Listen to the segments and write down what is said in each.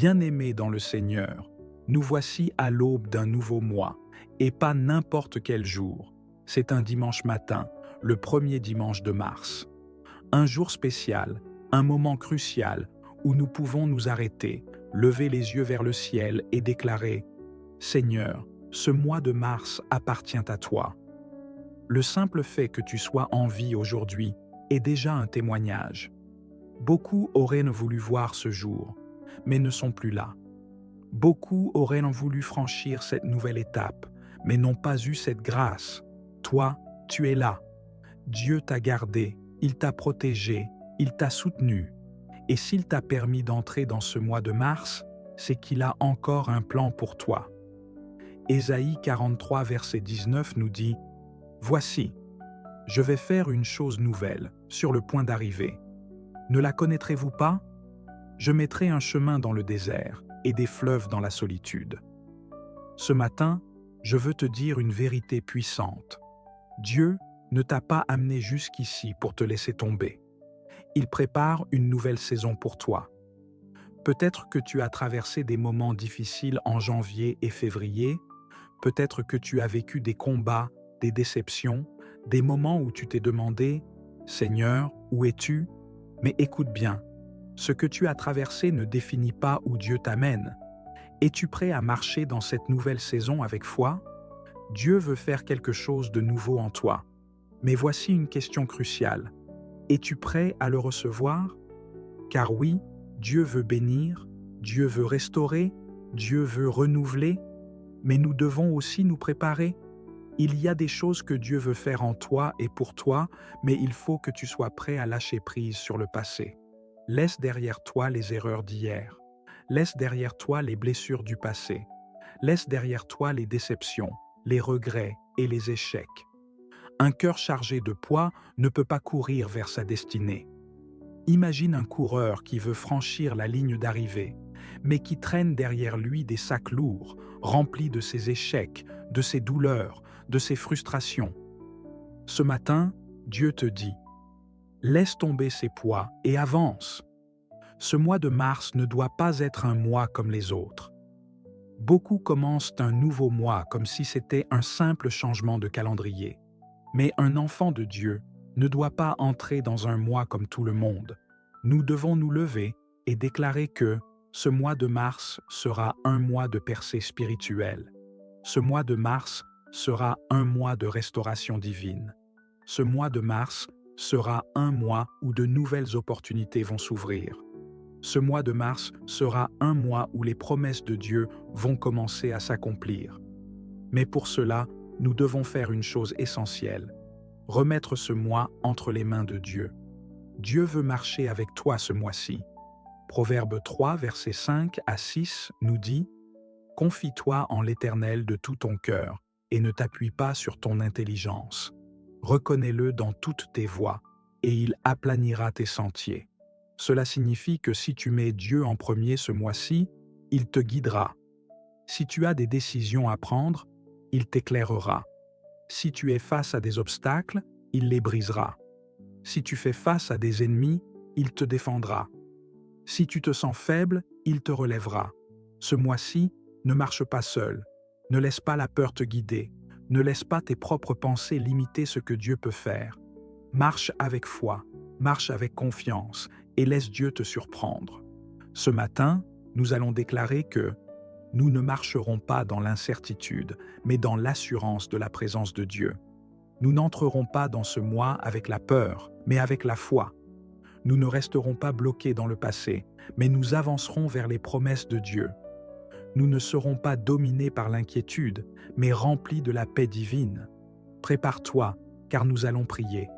Bien-aimés dans le Seigneur, nous voici à l'aube d'un nouveau mois, et pas n'importe quel jour. C'est un dimanche matin, le premier dimanche de mars. Un jour spécial, un moment crucial où nous pouvons nous arrêter, lever les yeux vers le ciel et déclarer « Seigneur, ce mois de mars appartient à toi ». Le simple fait que tu sois en vie aujourd'hui est déjà un témoignage. Beaucoup auraient voulu voir ce jour, mais ne sont plus là. Beaucoup auraient voulu franchir cette nouvelle étape, mais n'ont pas eu cette grâce. Toi, tu es là. Dieu t'a gardé, il t'a protégé, il t'a soutenu. Et s'il t'a permis d'entrer dans ce mois de mars, c'est qu'il a encore un plan pour toi. Ésaïe 43, verset 19 nous dit « Voici, je vais faire une chose nouvelle, sur le point d'arriver. Ne la connaîtrez-vous pas? Je mettrai un chemin dans le désert et des fleuves dans la solitude. » Ce matin, je veux te dire une vérité puissante. Dieu ne t'a pas amené jusqu'ici pour te laisser tomber. Il prépare une nouvelle saison pour toi. Peut-être que tu as traversé des moments difficiles en janvier et février, peut-être que tu as vécu des combats, des déceptions, des moments où tu t'es demandé « Seigneur, où es-tu » Mais écoute bien, ce que tu as traversé ne définit pas où Dieu t'amène. Es-tu prêt à marcher dans cette nouvelle saison avec foi? Dieu veut faire quelque chose de nouveau en toi. Mais voici une question cruciale. Es-tu prêt à le recevoir? Car oui, Dieu veut bénir, Dieu veut restaurer, Dieu veut renouveler, mais nous devons aussi nous préparer. Il y a des choses que Dieu veut faire en toi et pour toi, mais il faut que tu sois prêt à lâcher prise sur le passé. Laisse derrière toi les erreurs d'hier. Laisse derrière toi les blessures du passé. Laisse derrière toi les déceptions, les regrets et les échecs. Un cœur chargé de poids ne peut pas courir vers sa destinée. Imagine un coureur qui veut franchir la ligne d'arrivée, mais qui traîne derrière lui des sacs lourds, remplis de ses échecs, de ses douleurs, de ses frustrations. Ce matin, Dieu te dit « Laisse tomber ces poids et avance ». Ce mois de mars ne doit pas être un mois comme les autres. Beaucoup commencent un nouveau mois comme si c'était un simple changement de calendrier. Mais un enfant de Dieu ne doit pas entrer dans un mois comme tout le monde. Nous devons nous lever et déclarer que ce mois de mars sera un mois de percée spirituelle. Ce mois de mars sera un mois de restauration divine. Ce mois de mars sera un mois où de nouvelles opportunités vont s'ouvrir. Ce mois de mars sera un mois où les promesses de Dieu vont commencer à s'accomplir. Mais pour cela, nous devons faire une chose essentielle, remettre ce mois entre les mains de Dieu. Dieu veut marcher avec toi ce mois-ci. Proverbe 3, versets 5 à 6 nous dit « Confie-toi en l'Éternel de tout ton cœur et ne t'appuie pas sur ton intelligence. Reconnais-le dans toutes tes voies et il aplanira tes sentiers. » Cela signifie que si tu mets Dieu en premier ce mois-ci, il te guidera. Si tu as des décisions à prendre, il t'éclairera. Si tu es face à des obstacles, il les brisera. Si tu fais face à des ennemis, il te défendra. Si tu te sens faible, il te relèvera. Ce mois-ci, ne marche pas seul. Ne laisse pas la peur te guider. Ne laisse pas tes propres pensées limiter ce que Dieu peut faire. Marche avec foi, marche avec confiance et laisse Dieu te surprendre. Ce matin, nous allons déclarer que nous ne marcherons pas dans l'incertitude, mais dans l'assurance de la présence de Dieu. Nous n'entrerons pas dans ce mois avec la peur, mais avec la foi. Nous ne resterons pas bloqués dans le passé, mais nous avancerons vers les promesses de Dieu. Nous ne serons pas dominés par l'inquiétude, mais remplis de la paix divine. Prépare-toi, car nous allons prier.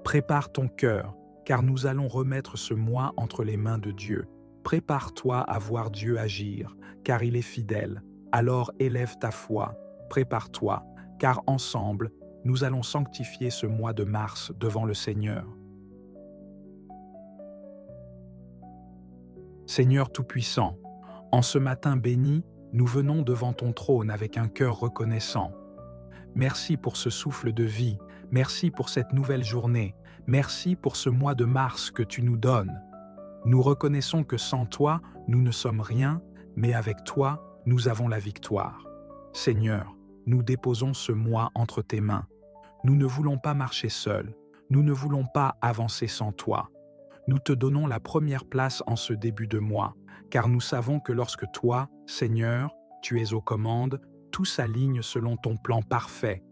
Prépare ton cœur, car nous allons remettre ce mois entre les mains de Dieu. Prépare-toi à voir Dieu agir, car il est fidèle. Alors élève ta foi, prépare-toi, car ensemble, nous allons sanctifier ce mois de mars devant le Seigneur. Seigneur Tout-Puissant, en ce matin béni, nous venons devant ton trône avec un cœur reconnaissant. Merci pour ce souffle de vie, merci pour cette nouvelle journée, merci pour ce mois de mars que tu nous donnes. Nous reconnaissons que sans toi, nous ne sommes rien, mais avec toi, nous avons la victoire. Seigneur, nous déposons ce mois entre tes mains. Nous ne voulons pas marcher seuls, nous ne voulons pas avancer sans toi. Nous te donnons la première place en ce début de mois, car nous savons que lorsque toi, Seigneur, tu es aux commandes, tout s'aligne selon ton plan parfait.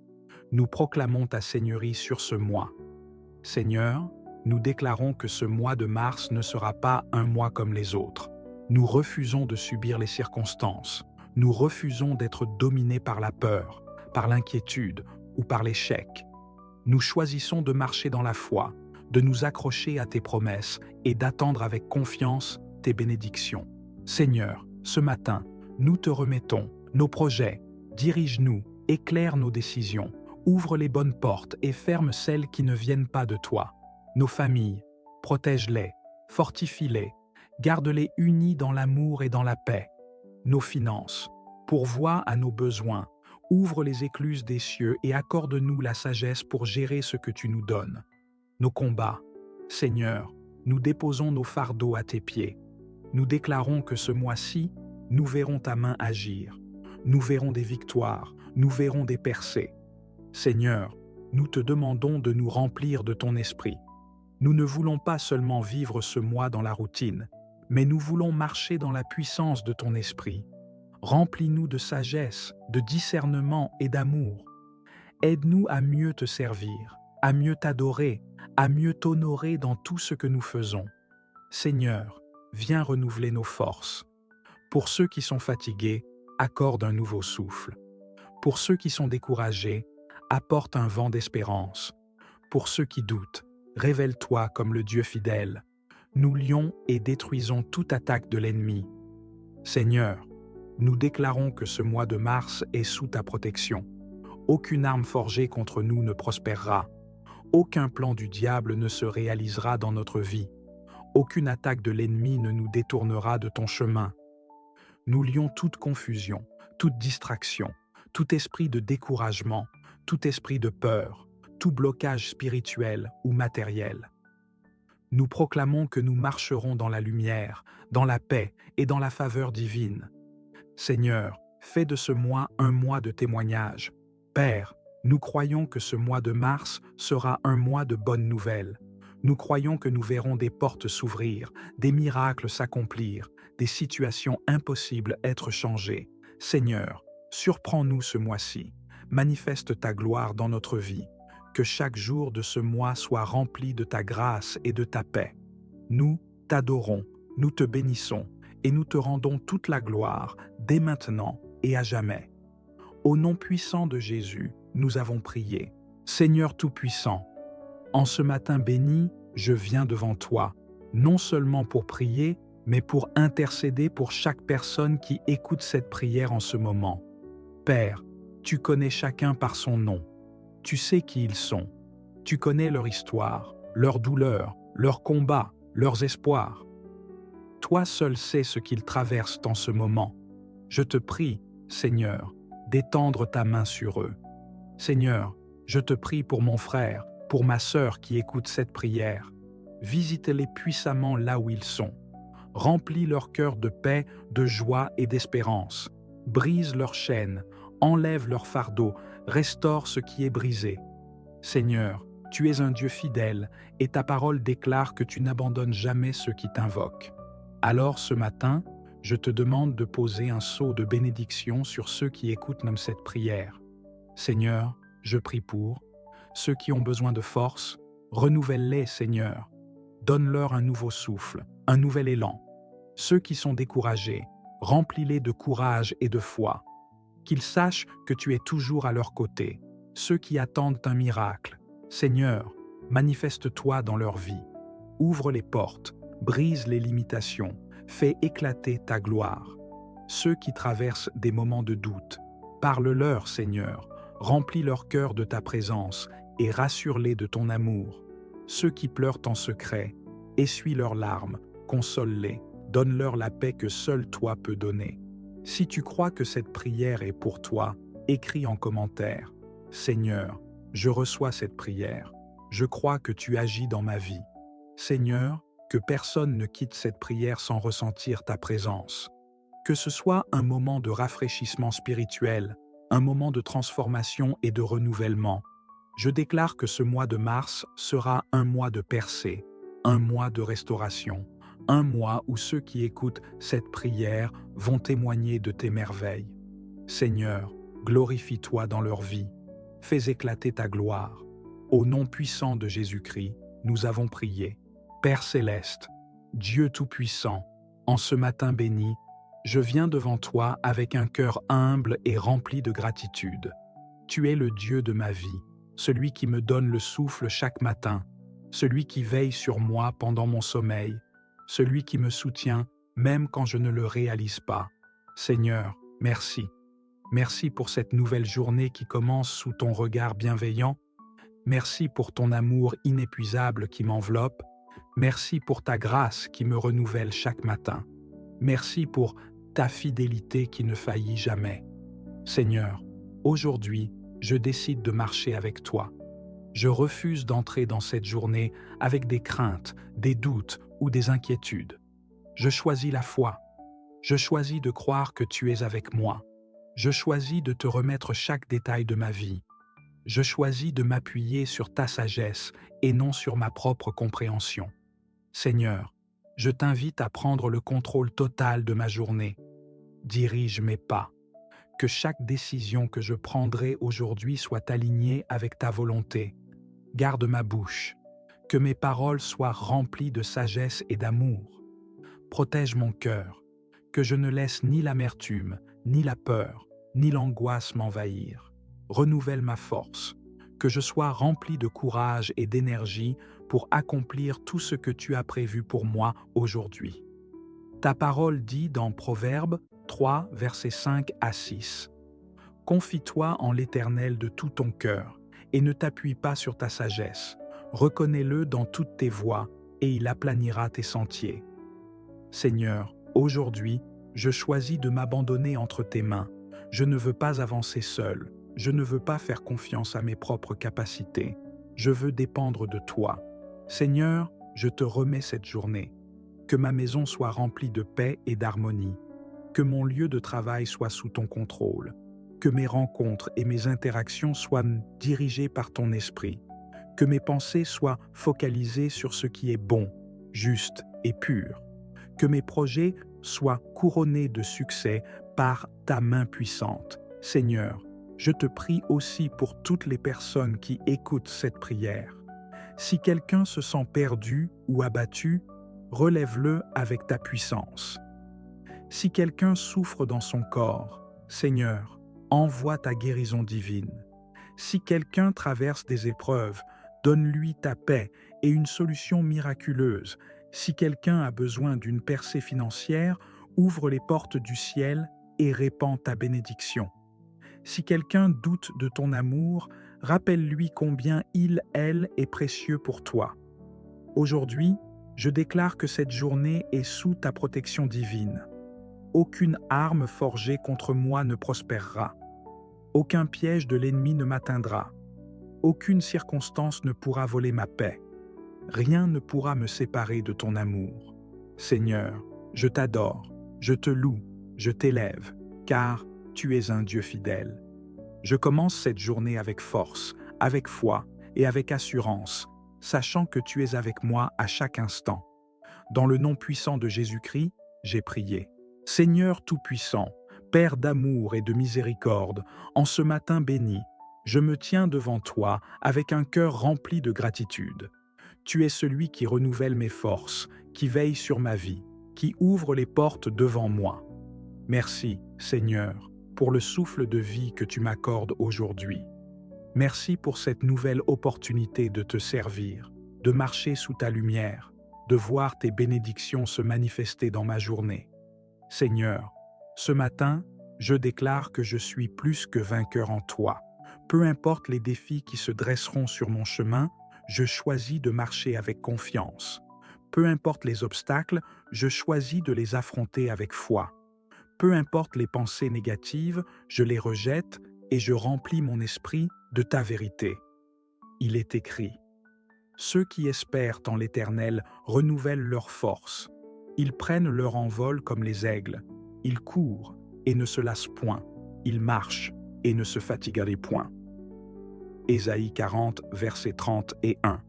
Nous proclamons ta Seigneurie sur ce mois. Seigneur, nous déclarons que ce mois de mars ne sera pas un mois comme les autres. Nous refusons de subir les circonstances. Nous refusons d'être dominés par la peur, par l'inquiétude ou par l'échec. Nous choisissons de marcher dans la foi, de nous accrocher à tes promesses et d'attendre avec confiance tes bénédictions. Seigneur, ce matin, nous te remettons nos projets. Dirige-nous, éclaire nos décisions, ouvre les bonnes portes et ferme celles qui ne viennent pas de toi. Nos familles, protège-les, fortifie-les, garde-les unis dans l'amour et dans la paix. Nos finances, pourvois à nos besoins, ouvre les écluses des cieux et accorde-nous la sagesse pour gérer ce que tu nous donnes. Nos combats, Seigneur, nous déposons nos fardeaux à tes pieds. Nous déclarons que ce mois-ci, nous verrons ta main agir. Nous verrons des victoires, nous verrons des percées. Seigneur, nous te demandons de nous remplir de ton esprit. Nous ne voulons pas seulement vivre ce mois dans la routine, mais nous voulons marcher dans la puissance de ton esprit. Remplis-nous de sagesse, de discernement et d'amour. Aide-nous à mieux te servir, à mieux t'adorer, à mieux t'honorer dans tout ce que nous faisons. Seigneur, viens renouveler nos forces. Pour ceux qui sont fatigués, accorde un nouveau souffle. Pour ceux qui sont découragés, apporte un vent d'espérance. Pour ceux qui doutent, révèle-toi comme le Dieu fidèle. Nous lions et détruisons toute attaque de l'ennemi. Seigneur, nous déclarons que ce mois de mars est sous ta protection. Aucune arme forgée contre nous ne prospérera. Aucun plan du diable ne se réalisera dans notre vie. Aucune attaque de l'ennemi ne nous détournera de ton chemin. Nous lions toute confusion, toute distraction, tout esprit de découragement, tout esprit de peur, tout blocage spirituel ou matériel. Nous proclamons que nous marcherons dans la lumière, dans la paix et dans la faveur divine. Seigneur, fais de ce mois un mois de témoignage. Père, nous croyons que ce mois de mars sera un mois de bonnes nouvelles. Nous croyons que nous verrons des portes s'ouvrir, des miracles s'accomplir, des situations impossibles être changées. Seigneur, surprends-nous ce mois-ci. Manifeste ta gloire dans notre vie. Que chaque jour de ce mois soit rempli de ta grâce et de ta paix. Nous t'adorons, nous te bénissons et nous te rendons toute la gloire dès maintenant et à jamais. Au nom puissant de Jésus, nous avons prié. Seigneur Tout-Puissant, en ce matin béni, je viens devant toi, non seulement pour prier, mais pour intercéder pour chaque personne qui écoute cette prière en ce moment. Père, tu connais chacun par son nom. Tu sais qui ils sont. Tu connais leur histoire, leurs douleurs, leurs combats, leurs espoirs. Toi seul sais ce qu'ils traversent en ce moment. Je te prie, Seigneur, d'étendre ta main sur eux. Seigneur, je te prie pour mon frère, pour ma sœur qui écoute cette prière. Visite-les puissamment là où ils sont. Remplis leur cœur de paix, de joie et d'espérance. Brise leurs chaînes, enlève leur fardeau, restaure ce qui est brisé. Seigneur, tu es un Dieu fidèle et ta parole déclare que tu n'abandonnes jamais ceux qui t'invoquent. Alors ce matin, je te demande de poser un sceau de bénédiction sur ceux qui écoutent même cette prière. Seigneur, je prie pour ceux qui ont besoin de force, renouvelle-les, Seigneur. Donne-leur un nouveau souffle, un nouvel élan. Ceux qui sont découragés, remplis-les de courage et de foi. Qu'ils sachent que tu es toujours à leur côté. Ceux qui attendent un miracle, Seigneur, manifeste-toi dans leur vie. Ouvre les portes, brise les limitations, fais éclater ta gloire. Ceux qui traversent des moments de doute, parle-leur, Seigneur, remplis leur cœur de ta présence et rassure-les de ton amour. Ceux qui pleurent en secret, essuie leurs larmes, console-les, donne-leur la paix que seul toi peux donner. Si tu crois que cette prière est pour toi, écris en commentaire. Seigneur, je reçois cette prière. Je crois que tu agis dans ma vie. Seigneur, que personne ne quitte cette prière sans ressentir ta présence. Que ce soit un moment de rafraîchissement spirituel, un moment de transformation et de renouvellement, je déclare que ce mois de mars sera un mois de percée, un mois de restauration, un mois où ceux qui écoutent cette prière vont témoigner de tes merveilles. Seigneur, glorifie-toi dans leur vie, fais éclater ta gloire. Au nom puissant de Jésus-Christ, nous avons prié. Père céleste, Dieu Tout-Puissant, en ce matin béni, je viens devant toi avec un cœur humble et rempli de gratitude. Tu es le Dieu de ma vie, celui qui me donne le souffle chaque matin, celui qui veille sur moi pendant mon sommeil, celui qui me soutient même quand je ne le réalise pas. Seigneur, merci. Merci pour cette nouvelle journée qui commence sous ton regard bienveillant. Merci pour ton amour inépuisable qui m'enveloppe. Merci pour ta grâce qui me renouvelle chaque matin. Merci pour ta fidélité qui ne faillit jamais. Seigneur, aujourd'hui, je décide de marcher avec toi. Je refuse d'entrer dans cette journée avec des craintes, des doutes ou des inquiétudes. Je choisis la foi. Je choisis de croire que tu es avec moi. Je choisis de te remettre chaque détail de ma vie. Je choisis de m'appuyer sur ta sagesse et non sur ma propre compréhension. Seigneur, je t'invite à prendre le contrôle total de ma journée. Dirige mes pas. Que chaque décision que je prendrai aujourd'hui soit alignée avec ta volonté. Garde ma bouche. Que mes paroles soient remplies de sagesse et d'amour. Protège mon cœur. Que je ne laisse ni l'amertume, ni la peur, ni l'angoisse m'envahir. Renouvelle ma force. Que je sois rempli de courage et d'énergie pour accomplir tout ce que tu as prévu pour moi aujourd'hui. Ta parole dit dans Proverbes 3, versets 5 à 6. « Confie-toi en l'Éternel de tout ton cœur et ne t'appuie pas sur ta sagesse. Reconnais-le dans toutes tes voies et il aplanira tes sentiers. » Seigneur, aujourd'hui, je choisis de m'abandonner entre tes mains. Je ne veux pas avancer seul. Je ne veux pas faire confiance à mes propres capacités. Je veux dépendre de toi. Seigneur, je te remets cette journée. Que ma maison soit remplie de paix et d'harmonie. Que mon lieu de travail soit sous ton contrôle. Que mes rencontres et mes interactions soient dirigées par ton esprit. Que mes pensées soient focalisées sur ce qui est bon, juste et pur. Que mes projets soient couronnés de succès par ta main puissante. Seigneur, je te prie aussi pour toutes les personnes qui écoutent cette prière. Si quelqu'un se sent perdu ou abattu, relève-le avec ta puissance. Si quelqu'un souffre dans son corps, Seigneur, envoie ta guérison divine. Si quelqu'un traverse des épreuves, donne-lui ta paix et une solution miraculeuse. Si quelqu'un a besoin d'une percée financière, ouvre les portes du ciel et répands ta bénédiction. Si quelqu'un doute de ton amour, rappelle-lui combien elle est précieux pour toi. Aujourd'hui, je déclare que cette journée est sous ta protection divine. Aucune arme forgée contre moi ne prospérera. Aucun piège de l'ennemi ne m'atteindra. Aucune circonstance ne pourra voler ma paix. Rien ne pourra me séparer de ton amour. Seigneur, je t'adore, je te loue, je t'élève, car tu es un Dieu fidèle. Je commence cette journée avec force, avec foi et avec assurance, sachant que tu es avec moi à chaque instant. Dans le nom puissant de Jésus-Christ, j'ai prié. Seigneur Tout-Puissant, Père d'amour et de miséricorde, en ce matin béni, je me tiens devant toi avec un cœur rempli de gratitude. Tu es celui qui renouvelle mes forces, qui veille sur ma vie, qui ouvre les portes devant moi. Merci, Seigneur, pour le souffle de vie que tu m'accordes aujourd'hui. Merci pour cette nouvelle opportunité de te servir, de marcher sous ta lumière, de voir tes bénédictions se manifester dans ma journée. Seigneur, ce matin, je déclare que je suis plus que vainqueur en toi. Peu importe les défis qui se dresseront sur mon chemin, je choisis de marcher avec confiance. Peu importe les obstacles, je choisis de les affronter avec foi. Peu importe les pensées négatives, je les rejette et je remplis mon esprit de ta vérité. Il est écrit: Ceux qui espèrent en l'Éternel renouvellent leur force. Ils prennent leur envol comme les aigles. Ils courent et ne se lassent point. Ils marchent et ne se fatiguent point. Ésaïe 40, versets 30 et 1.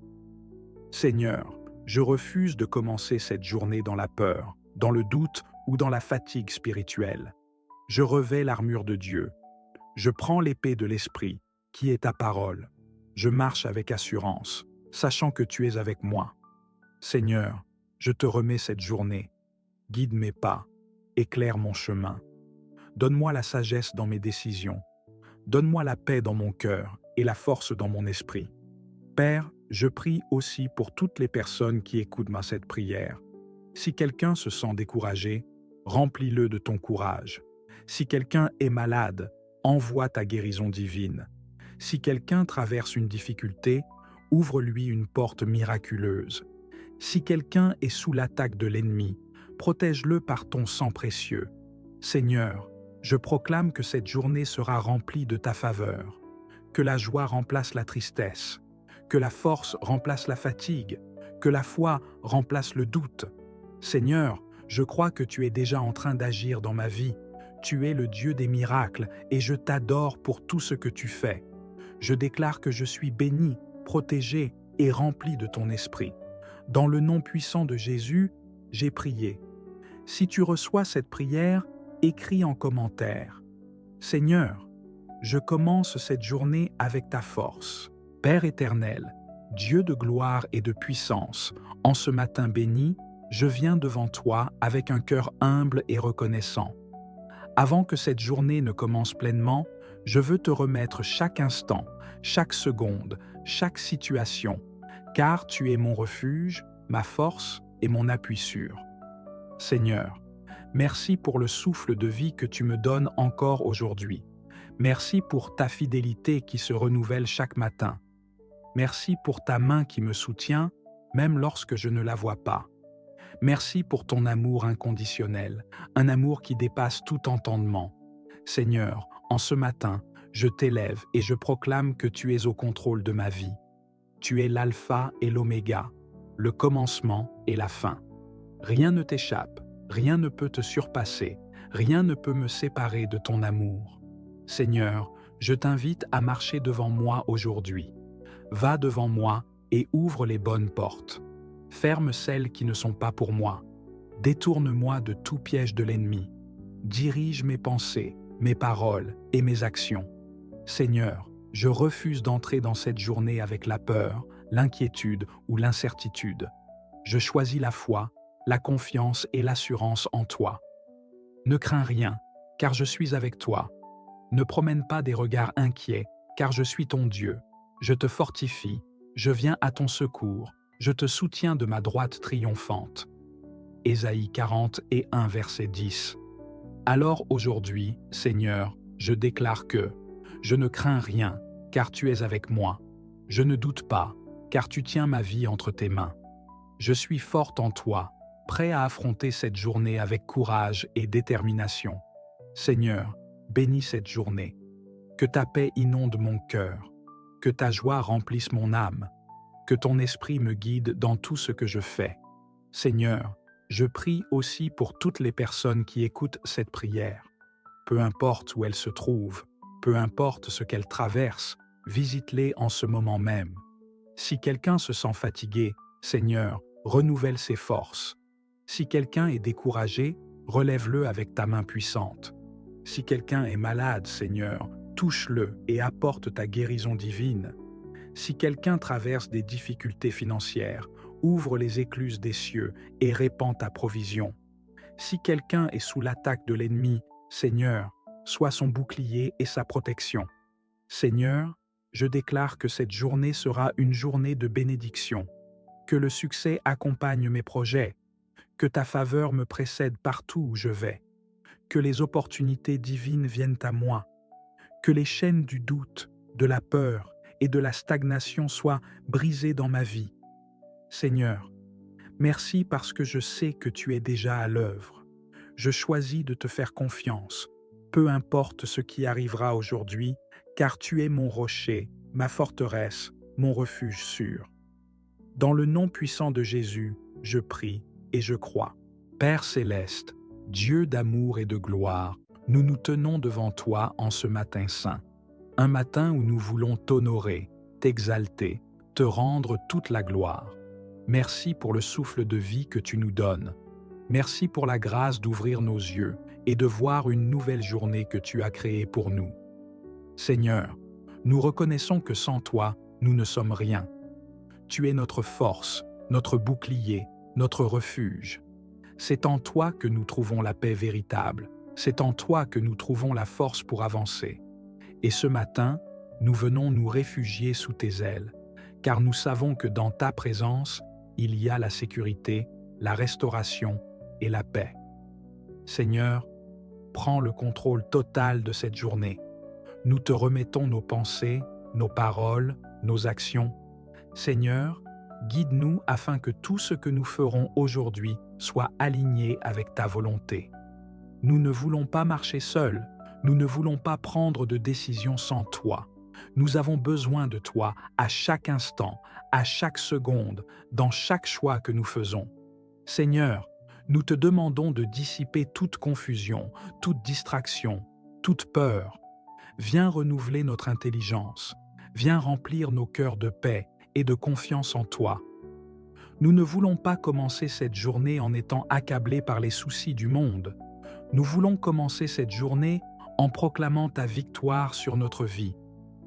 Seigneur, je refuse de commencer cette journée dans la peur, dans le doute ou dans la fatigue spirituelle. Je revais l'armure de Dieu. Je prends l'épée de l'Esprit, qui est ta parole. Je marche avec assurance, sachant que tu es avec moi. Seigneur, je te remets cette journée. Guide mes pas, éclaire mon chemin. Donne-moi la sagesse dans mes décisions. Donne-moi la paix dans mon cœur et la force dans mon esprit. Père, je prie aussi pour toutes les personnes qui écoutent cette prière. Si quelqu'un se sent découragé, remplis-le de ton courage. Si quelqu'un est malade, envoie ta guérison divine. Si quelqu'un traverse une difficulté, ouvre-lui une porte miraculeuse. Si quelqu'un est sous l'attaque de l'ennemi, protège-le par ton sang précieux. Seigneur, je proclame que cette journée sera remplie de ta faveur, que la joie remplace la tristesse, que la force remplace la fatigue, que la foi remplace le doute. Seigneur, je crois que tu es déjà en train d'agir dans ma vie. Tu es le Dieu des miracles et je t'adore pour tout ce que tu fais. Je déclare que je suis béni, protégé et rempli de ton esprit. Dans le nom puissant de Jésus, j'ai prié. Si tu reçois cette prière, écris en commentaire. Seigneur, je commence cette journée avec ta force. Père éternel, Dieu de gloire et de puissance, en ce matin béni, je viens devant toi avec un cœur humble et reconnaissant. Avant que cette journée ne commence pleinement, je veux te remettre chaque instant, chaque seconde, chaque situation, car tu es mon refuge, ma force et mon appui sûr. Seigneur, merci pour le souffle de vie que tu me donnes encore aujourd'hui. Merci pour ta fidélité qui se renouvelle chaque matin. Merci pour ta main qui me soutient, même lorsque je ne la vois pas. Merci pour ton amour inconditionnel, un amour qui dépasse tout entendement. Seigneur, en ce matin, je t'élève et je proclame que tu es au contrôle de ma vie. Tu es l'alpha et l'oméga, le commencement et la fin. Rien ne t'échappe, rien ne peut te surpasser, rien ne peut me séparer de ton amour. Seigneur, je t'invite à marcher devant moi aujourd'hui. Va devant moi et ouvre les bonnes portes. Ferme celles qui ne sont pas pour moi. Détourne-moi de tout piège de l'ennemi. Dirige mes pensées, mes paroles et mes actions. Seigneur, je refuse d'entrer dans cette journée avec la peur, l'inquiétude ou l'incertitude. Je choisis la foi, la confiance et l'assurance en toi. Ne crains rien, car je suis avec toi. Ne promène pas des regards inquiets, car je suis ton Dieu. Je te fortifie, je viens à ton secours, je te soutiens de ma droite triomphante. Ésaïe 40 et 1 verset 10. Alors aujourd'hui, Seigneur, je déclare que je ne crains rien, car tu es avec moi. Je ne doute pas, car tu tiens ma vie entre tes mains. Je suis forte en toi, prêt à affronter cette journée avec courage et détermination. Seigneur, bénis cette journée. Que ta paix inonde mon cœur, que ta joie remplisse mon âme, que ton esprit me guide dans tout ce que je fais. Seigneur, je prie aussi pour toutes les personnes qui écoutent cette prière. Peu importe où elles se trouvent, peu importe ce qu'elles traversent, visite-les en ce moment même. Si quelqu'un se sent fatigué, Seigneur, renouvelle ses forces. Si quelqu'un est découragé, relève-le avec ta main puissante. Si quelqu'un est malade, Seigneur, touche-le et apporte ta guérison divine. Si quelqu'un traverse des difficultés financières, ouvre les écluses des cieux et répand ta provision. Si quelqu'un est sous l'attaque de l'ennemi, Seigneur, sois son bouclier et sa protection. Seigneur, je déclare que cette journée sera une journée de bénédiction, que le succès accompagne mes projets, que ta faveur me précède partout où je vais, que les opportunités divines viennent à moi, que les chaînes du doute, de la peur et de la stagnation soient brisées dans ma vie. Seigneur, merci parce que je sais que tu es déjà à l'œuvre. Je choisis de te faire confiance, peu importe ce qui arrivera aujourd'hui, car tu es mon rocher, ma forteresse, mon refuge sûr. Dans le nom puissant de Jésus, je prie et je crois. Père céleste, Dieu d'amour et de gloire, nous nous tenons devant toi en ce matin saint. Un matin où nous voulons t'honorer, t'exalter, te rendre toute la gloire. Merci pour le souffle de vie que tu nous donnes. Merci pour la grâce d'ouvrir nos yeux et de voir une nouvelle journée que tu as créée pour nous. Seigneur, nous reconnaissons que sans toi, nous ne sommes rien. Tu es notre force, notre bouclier, notre refuge. C'est en toi que nous trouvons la paix véritable. C'est en toi que nous trouvons la force pour avancer. Et ce matin, nous venons nous réfugier sous tes ailes, car nous savons que dans ta présence, il y a la sécurité, la restauration et la paix. Seigneur, prends le contrôle total de cette journée. Nous te remettons nos pensées, nos paroles, nos actions. Seigneur, guide-nous afin que tout ce que nous ferons aujourd'hui soit aligné avec ta volonté. Nous ne voulons pas marcher seuls, nous ne voulons pas prendre de décision sans toi. Nous avons besoin de toi à chaque instant, à chaque seconde, dans chaque choix que nous faisons. Seigneur, nous te demandons de dissiper toute confusion, toute distraction, toute peur. Viens renouveler notre intelligence, viens remplir nos cœurs de paix et de confiance en toi. Nous ne voulons pas commencer cette journée en étant accablés par les soucis du monde. Nous voulons commencer cette journée en proclamant ta victoire sur notre vie.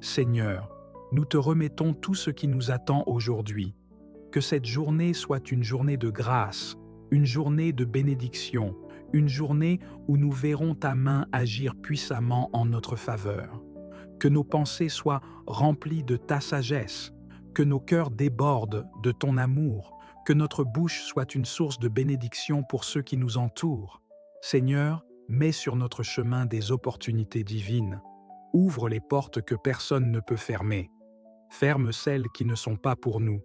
Seigneur, nous te remettons tout ce qui nous attend aujourd'hui. Que cette journée soit une journée de grâce, une journée de bénédiction, une journée où nous verrons ta main agir puissamment en notre faveur. Que nos pensées soient remplies de ta sagesse, que nos cœurs débordent de ton amour, que notre bouche soit une source de bénédiction pour ceux qui nous entourent. Seigneur, mets sur notre chemin des opportunités divines. Ouvre les portes que personne ne peut fermer. Ferme celles qui ne sont pas pour nous.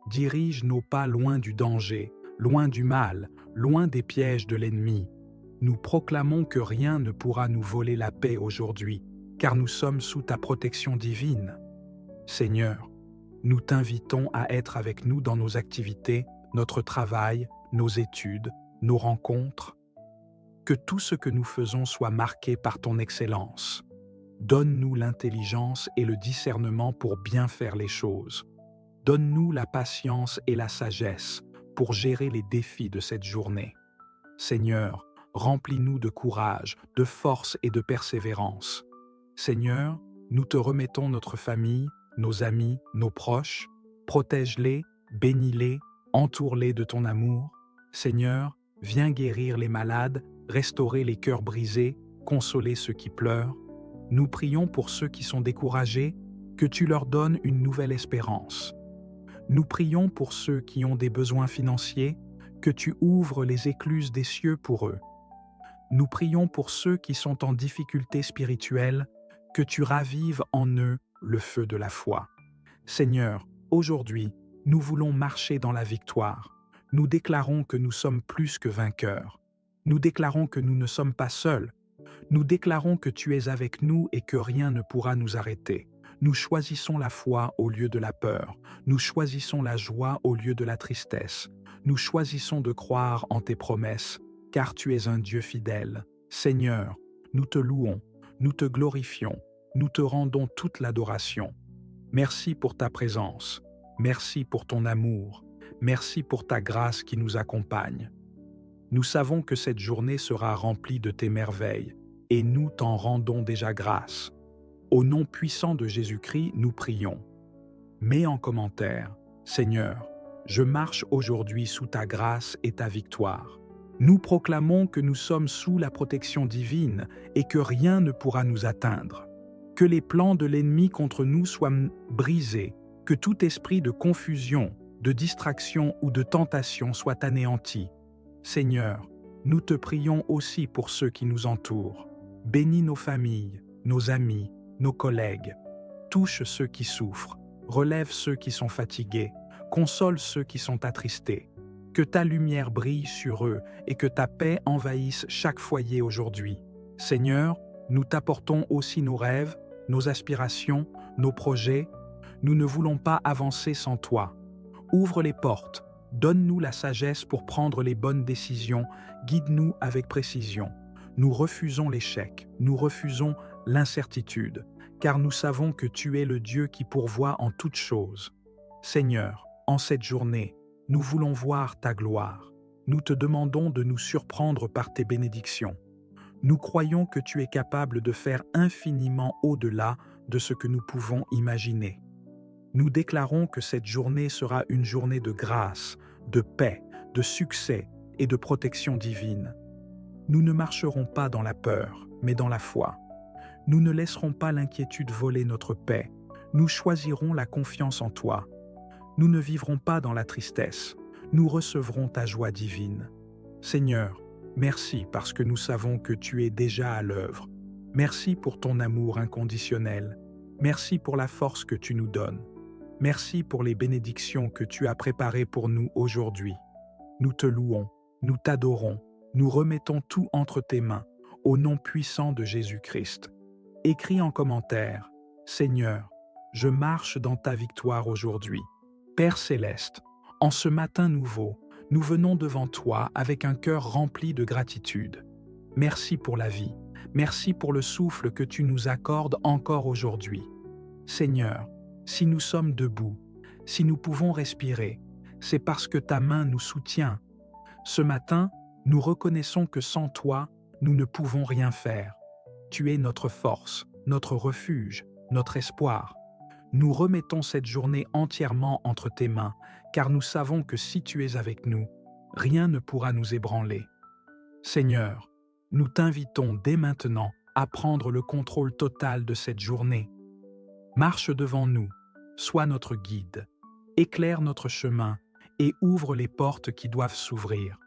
Dirige nos pas loin du danger, loin du mal, loin des pièges de l'ennemi. Nous proclamons que rien ne pourra nous voler la paix aujourd'hui, car nous sommes sous ta protection divine. Seigneur, nous t'invitons à être avec nous dans nos activités, notre travail, nos études, nos rencontres. Que tout ce que nous faisons soit marqué par ton excellence. Donne-nous l'intelligence et le discernement pour bien faire les choses. Donne-nous la patience et la sagesse pour gérer les défis de cette journée. Seigneur, remplis-nous de courage, de force et de persévérance. Seigneur, nous te remettons notre famille, nos amis, nos proches. Protège-les, bénis-les, entoure-les de ton amour. Seigneur, viens guérir les malades, restaurer les cœurs brisés, consoler ceux qui pleurent. Nous prions pour ceux qui sont découragés, que tu leur donnes une nouvelle espérance. Nous prions pour ceux qui ont des besoins financiers, que tu ouvres les écluses des cieux pour eux. Nous prions pour ceux qui sont en difficulté spirituelle, que tu ravives en eux le feu de la foi. Seigneur, aujourd'hui, nous voulons marcher dans la victoire. Nous déclarons que nous sommes plus que vainqueurs. Nous déclarons que nous ne sommes pas seuls. Nous déclarons que tu es avec nous et que rien ne pourra nous arrêter. Nous choisissons la foi au lieu de la peur. Nous choisissons la joie au lieu de la tristesse. Nous choisissons de croire en tes promesses, car tu es un Dieu fidèle. Seigneur, nous te louons, nous te glorifions, nous te rendons toute l'adoration. Merci pour ta présence, merci pour ton amour, merci pour ta grâce qui nous accompagne. Nous savons que cette journée sera remplie de tes merveilles, et nous t'en rendons déjà grâce. Au nom puissant de Jésus-Christ, nous prions. Mets en commentaire, Seigneur, je marche aujourd'hui sous ta grâce et ta victoire. Nous proclamons que nous sommes sous la protection divine et que rien ne pourra nous atteindre. Que les plans de l'ennemi contre nous soient brisés, que tout esprit de confusion, de distraction ou de tentation soit anéanti. Seigneur, nous te prions aussi pour ceux qui nous entourent. Bénis nos familles, nos amis, nos collègues. Touche ceux qui souffrent, relève ceux qui sont fatigués, console ceux qui sont attristés. Que ta lumière brille sur eux et que ta paix envahisse chaque foyer aujourd'hui. Seigneur, nous t'apportons aussi nos rêves, nos aspirations, nos projets. Nous ne voulons pas avancer sans toi. Ouvre les portes, donne-nous la sagesse pour prendre les bonnes décisions, guide-nous avec précision. Nous refusons l'échec, nous refusons l'incertitude, car nous savons que tu es le Dieu qui pourvoit en toutes choses. Seigneur, en cette journée, nous voulons voir ta gloire. Nous te demandons de nous surprendre par tes bénédictions. Nous croyons que tu es capable de faire infiniment au-delà de ce que nous pouvons imaginer. Nous déclarons que cette journée sera une journée de grâce, de paix, de succès et de protection divine. Nous ne marcherons pas dans la peur, mais dans la foi. Nous ne laisserons pas l'inquiétude voler notre paix. Nous choisirons la confiance en toi. Nous ne vivrons pas dans la tristesse. Nous recevrons ta joie divine. Seigneur, merci parce que nous savons que tu es déjà à l'œuvre. Merci pour ton amour inconditionnel. Merci pour la force que tu nous donnes. Merci pour les bénédictions que tu as préparées pour nous aujourd'hui. Nous te louons, nous t'adorons, nous remettons tout entre tes mains, au nom puissant de Jésus-Christ. Écris en commentaire, Seigneur, je marche dans ta victoire aujourd'hui. Père céleste, en ce matin nouveau, nous venons devant toi avec un cœur rempli de gratitude. Merci pour la vie, merci pour le souffle que tu nous accordes encore aujourd'hui. Seigneur, si nous sommes debout, si nous pouvons respirer, c'est parce que ta main nous soutient. Ce matin, nous reconnaissons que sans toi, nous ne pouvons rien faire. Tu es notre force, notre refuge, notre espoir. Nous remettons cette journée entièrement entre tes mains, car nous savons que si tu es avec nous, rien ne pourra nous ébranler. Seigneur, nous t'invitons dès maintenant à prendre le contrôle total de cette journée. Marche devant nous, sois notre guide, éclaire notre chemin et ouvre les portes qui doivent s'ouvrir.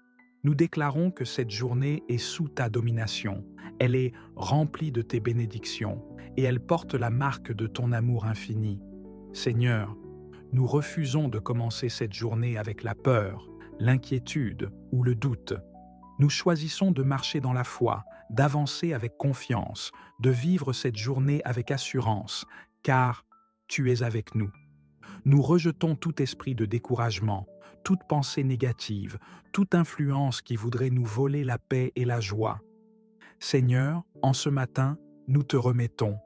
Nous déclarons que cette journée est sous ta domination, elle est remplie de tes bénédictions et elle porte la marque de ton amour infini. Seigneur, nous refusons de commencer cette journée avec la peur, l'inquiétude ou le doute. Nous choisissons de marcher dans la foi, d'avancer avec confiance, de vivre cette journée avec assurance, car tu es avec nous. Nous rejetons tout esprit de découragement, toute pensée négative, toute influence qui voudrait nous voler la paix et la joie. Seigneur, en ce matin, nous te remettons.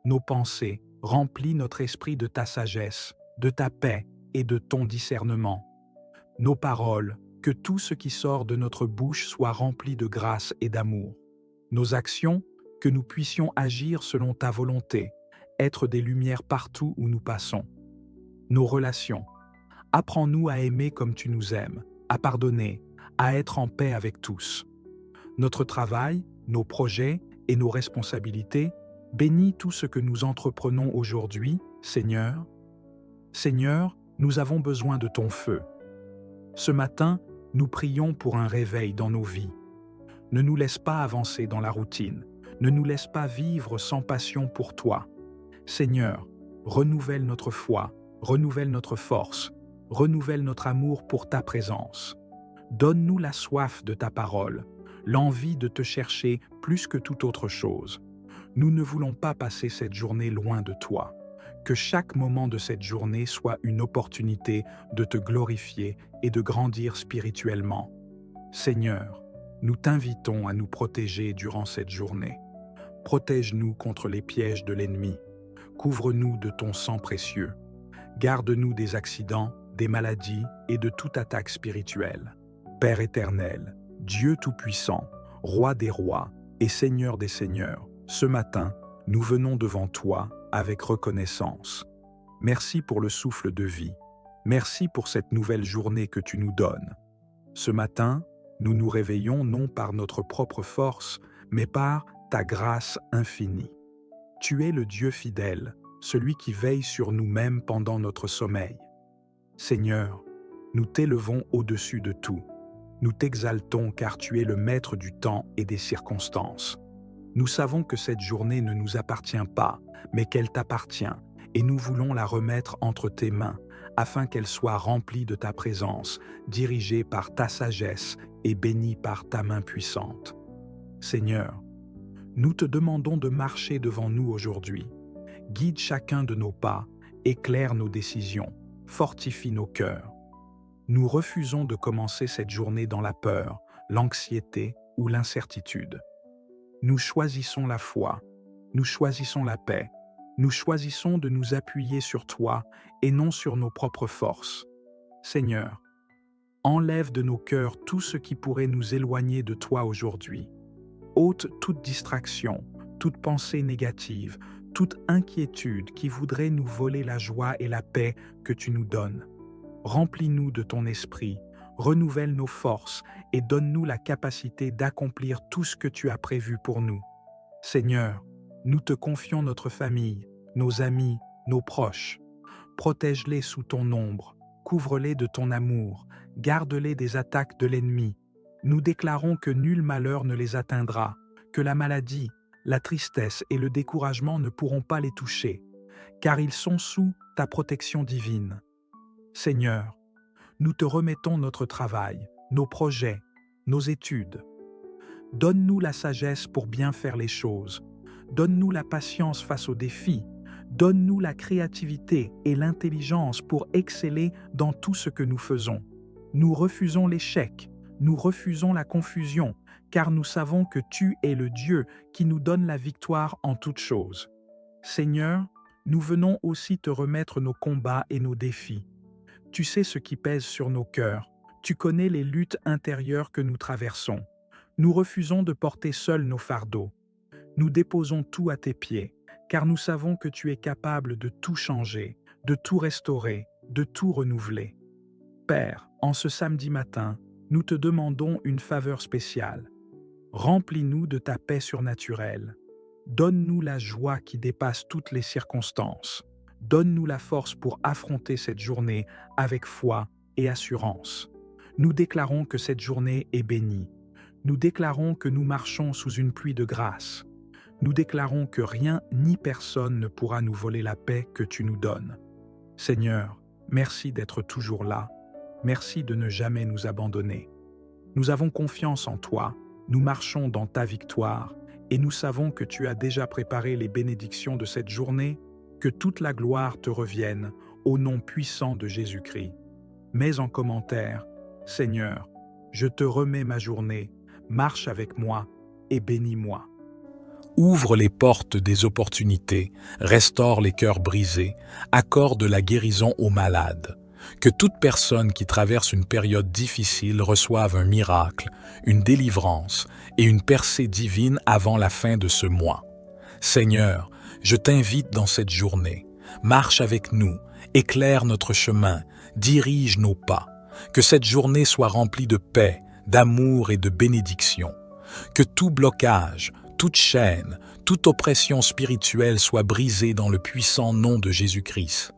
Nos pensées, remplis notre esprit de ta sagesse, de ta paix et de ton discernement. Nos paroles, que tout ce qui sort de notre bouche soit rempli de grâce et d'amour. Nos actions, que nous puissions agir selon ta volonté, être des lumières partout où nous passons. Nos relations, apprends-nous à aimer comme tu nous aimes, à pardonner, à être en paix avec tous. Notre travail, nos projets et nos responsabilités, bénis tout ce que nous entreprenons aujourd'hui, Seigneur. Seigneur, nous avons besoin de ton feu. Ce matin, nous prions pour un réveil dans nos vies. Ne nous laisse pas avancer dans la routine, ne nous laisse pas vivre sans passion pour toi. Seigneur, renouvelle notre foi, renouvelle notre force, renouvelle notre amour pour ta présence. Donne-nous la soif de ta parole, l'envie de te chercher plus que toute autre chose. Nous ne voulons pas passer cette journée loin de toi. Que chaque moment de cette journée soit une opportunité de te glorifier et de grandir spirituellement. Seigneur, nous t'invitons à nous protéger durant cette journée. Protège-nous contre les pièges de l'ennemi. Couvre-nous de ton sang précieux. Garde-nous des accidents, des maladies et de toute attaque spirituelle. Père éternel, Dieu Tout-Puissant, Roi des rois et Seigneur des seigneurs, ce matin, nous venons devant toi avec reconnaissance. Merci pour le souffle de vie. Merci pour cette nouvelle journée que tu nous donnes. Ce matin, nous nous réveillons non par notre propre force, mais par ta grâce infinie. Tu es le Dieu fidèle, celui qui veille sur nous-mêmes pendant notre sommeil. Seigneur, nous t'élevons au-dessus de tout. Nous t'exaltons car tu es le maître du temps et des circonstances. Nous savons que cette journée ne nous appartient pas, mais qu'elle t'appartient, et nous voulons la remettre entre tes mains, afin qu'elle soit remplie de ta présence, dirigée par ta sagesse et bénie par ta main puissante. Seigneur, nous te demandons de marcher devant nous aujourd'hui. Guide chacun de nos pas, éclaire nos décisions, fortifie nos cœurs. Nous refusons de commencer cette journée dans la peur, l'anxiété ou l'incertitude. Nous choisissons la foi, nous choisissons la paix, nous choisissons de nous appuyer sur toi et non sur nos propres forces. Seigneur, enlève de nos cœurs tout ce qui pourrait nous éloigner de toi aujourd'hui. Ôte toute distraction, toute pensée négative, toute inquiétude qui voudrait nous voler la joie et la paix que tu nous donnes. Remplis-nous de ton esprit, renouvelle nos forces et donne-nous la capacité d'accomplir tout ce que tu as prévu pour nous. Seigneur, nous te confions notre famille, nos amis, nos proches. Protège-les sous ton ombre, couvre-les de ton amour, garde-les des attaques de l'ennemi. Nous déclarons que nul malheur ne les atteindra, que la maladie, la tristesse et le découragement ne pourront pas les toucher, car ils sont sous ta protection divine. Seigneur, nous te remettons notre travail, nos projets, nos études. Donne-nous la sagesse pour bien faire les choses. Donne-nous la patience face aux défis. Donne-nous la créativité et l'intelligence pour exceller dans tout ce que nous faisons. Nous refusons l'échec, nous refusons la confusion, car nous savons que tu es le Dieu qui nous donne la victoire en toutes choses. Seigneur, nous venons aussi te remettre nos combats et nos défis. Tu sais ce qui pèse sur nos cœurs. Tu connais les luttes intérieures que nous traversons. Nous refusons de porter seuls nos fardeaux. Nous déposons tout à tes pieds, car nous savons que tu es capable de tout changer, de tout restaurer, de tout renouveler. Père, en ce samedi matin, nous te demandons une faveur spéciale. Remplis-nous de ta paix surnaturelle. Donne-nous la joie qui dépasse toutes les circonstances. Donne-nous la force pour affronter cette journée avec foi et assurance. Nous déclarons que cette journée est bénie. Nous déclarons que nous marchons sous une pluie de grâce. Nous déclarons que rien ni personne ne pourra nous voler la paix que tu nous donnes. Seigneur, merci d'être toujours là. Merci de ne jamais nous abandonner. Nous avons confiance en toi, nous marchons dans ta victoire et nous savons que tu as déjà préparé les bénédictions de cette journée. Que toute la gloire te revienne au nom puissant de Jésus-Christ. Mets en commentaire, Seigneur, je te remets ma journée, marche avec moi et bénis-moi. Ouvre les portes des opportunités, restaure les cœurs brisés, accorde la guérison aux malades. Que toute personne qui traverse une période difficile reçoive un miracle, une délivrance et une percée divine avant la fin de ce mois. Seigneur, je t'invite dans cette journée. Marche avec nous, éclaire notre chemin, dirige nos pas. Que cette journée soit remplie de paix, d'amour et de bénédiction. Que tout blocage, toute chaîne, toute oppression spirituelle soit brisée dans le puissant nom de Jésus-Christ.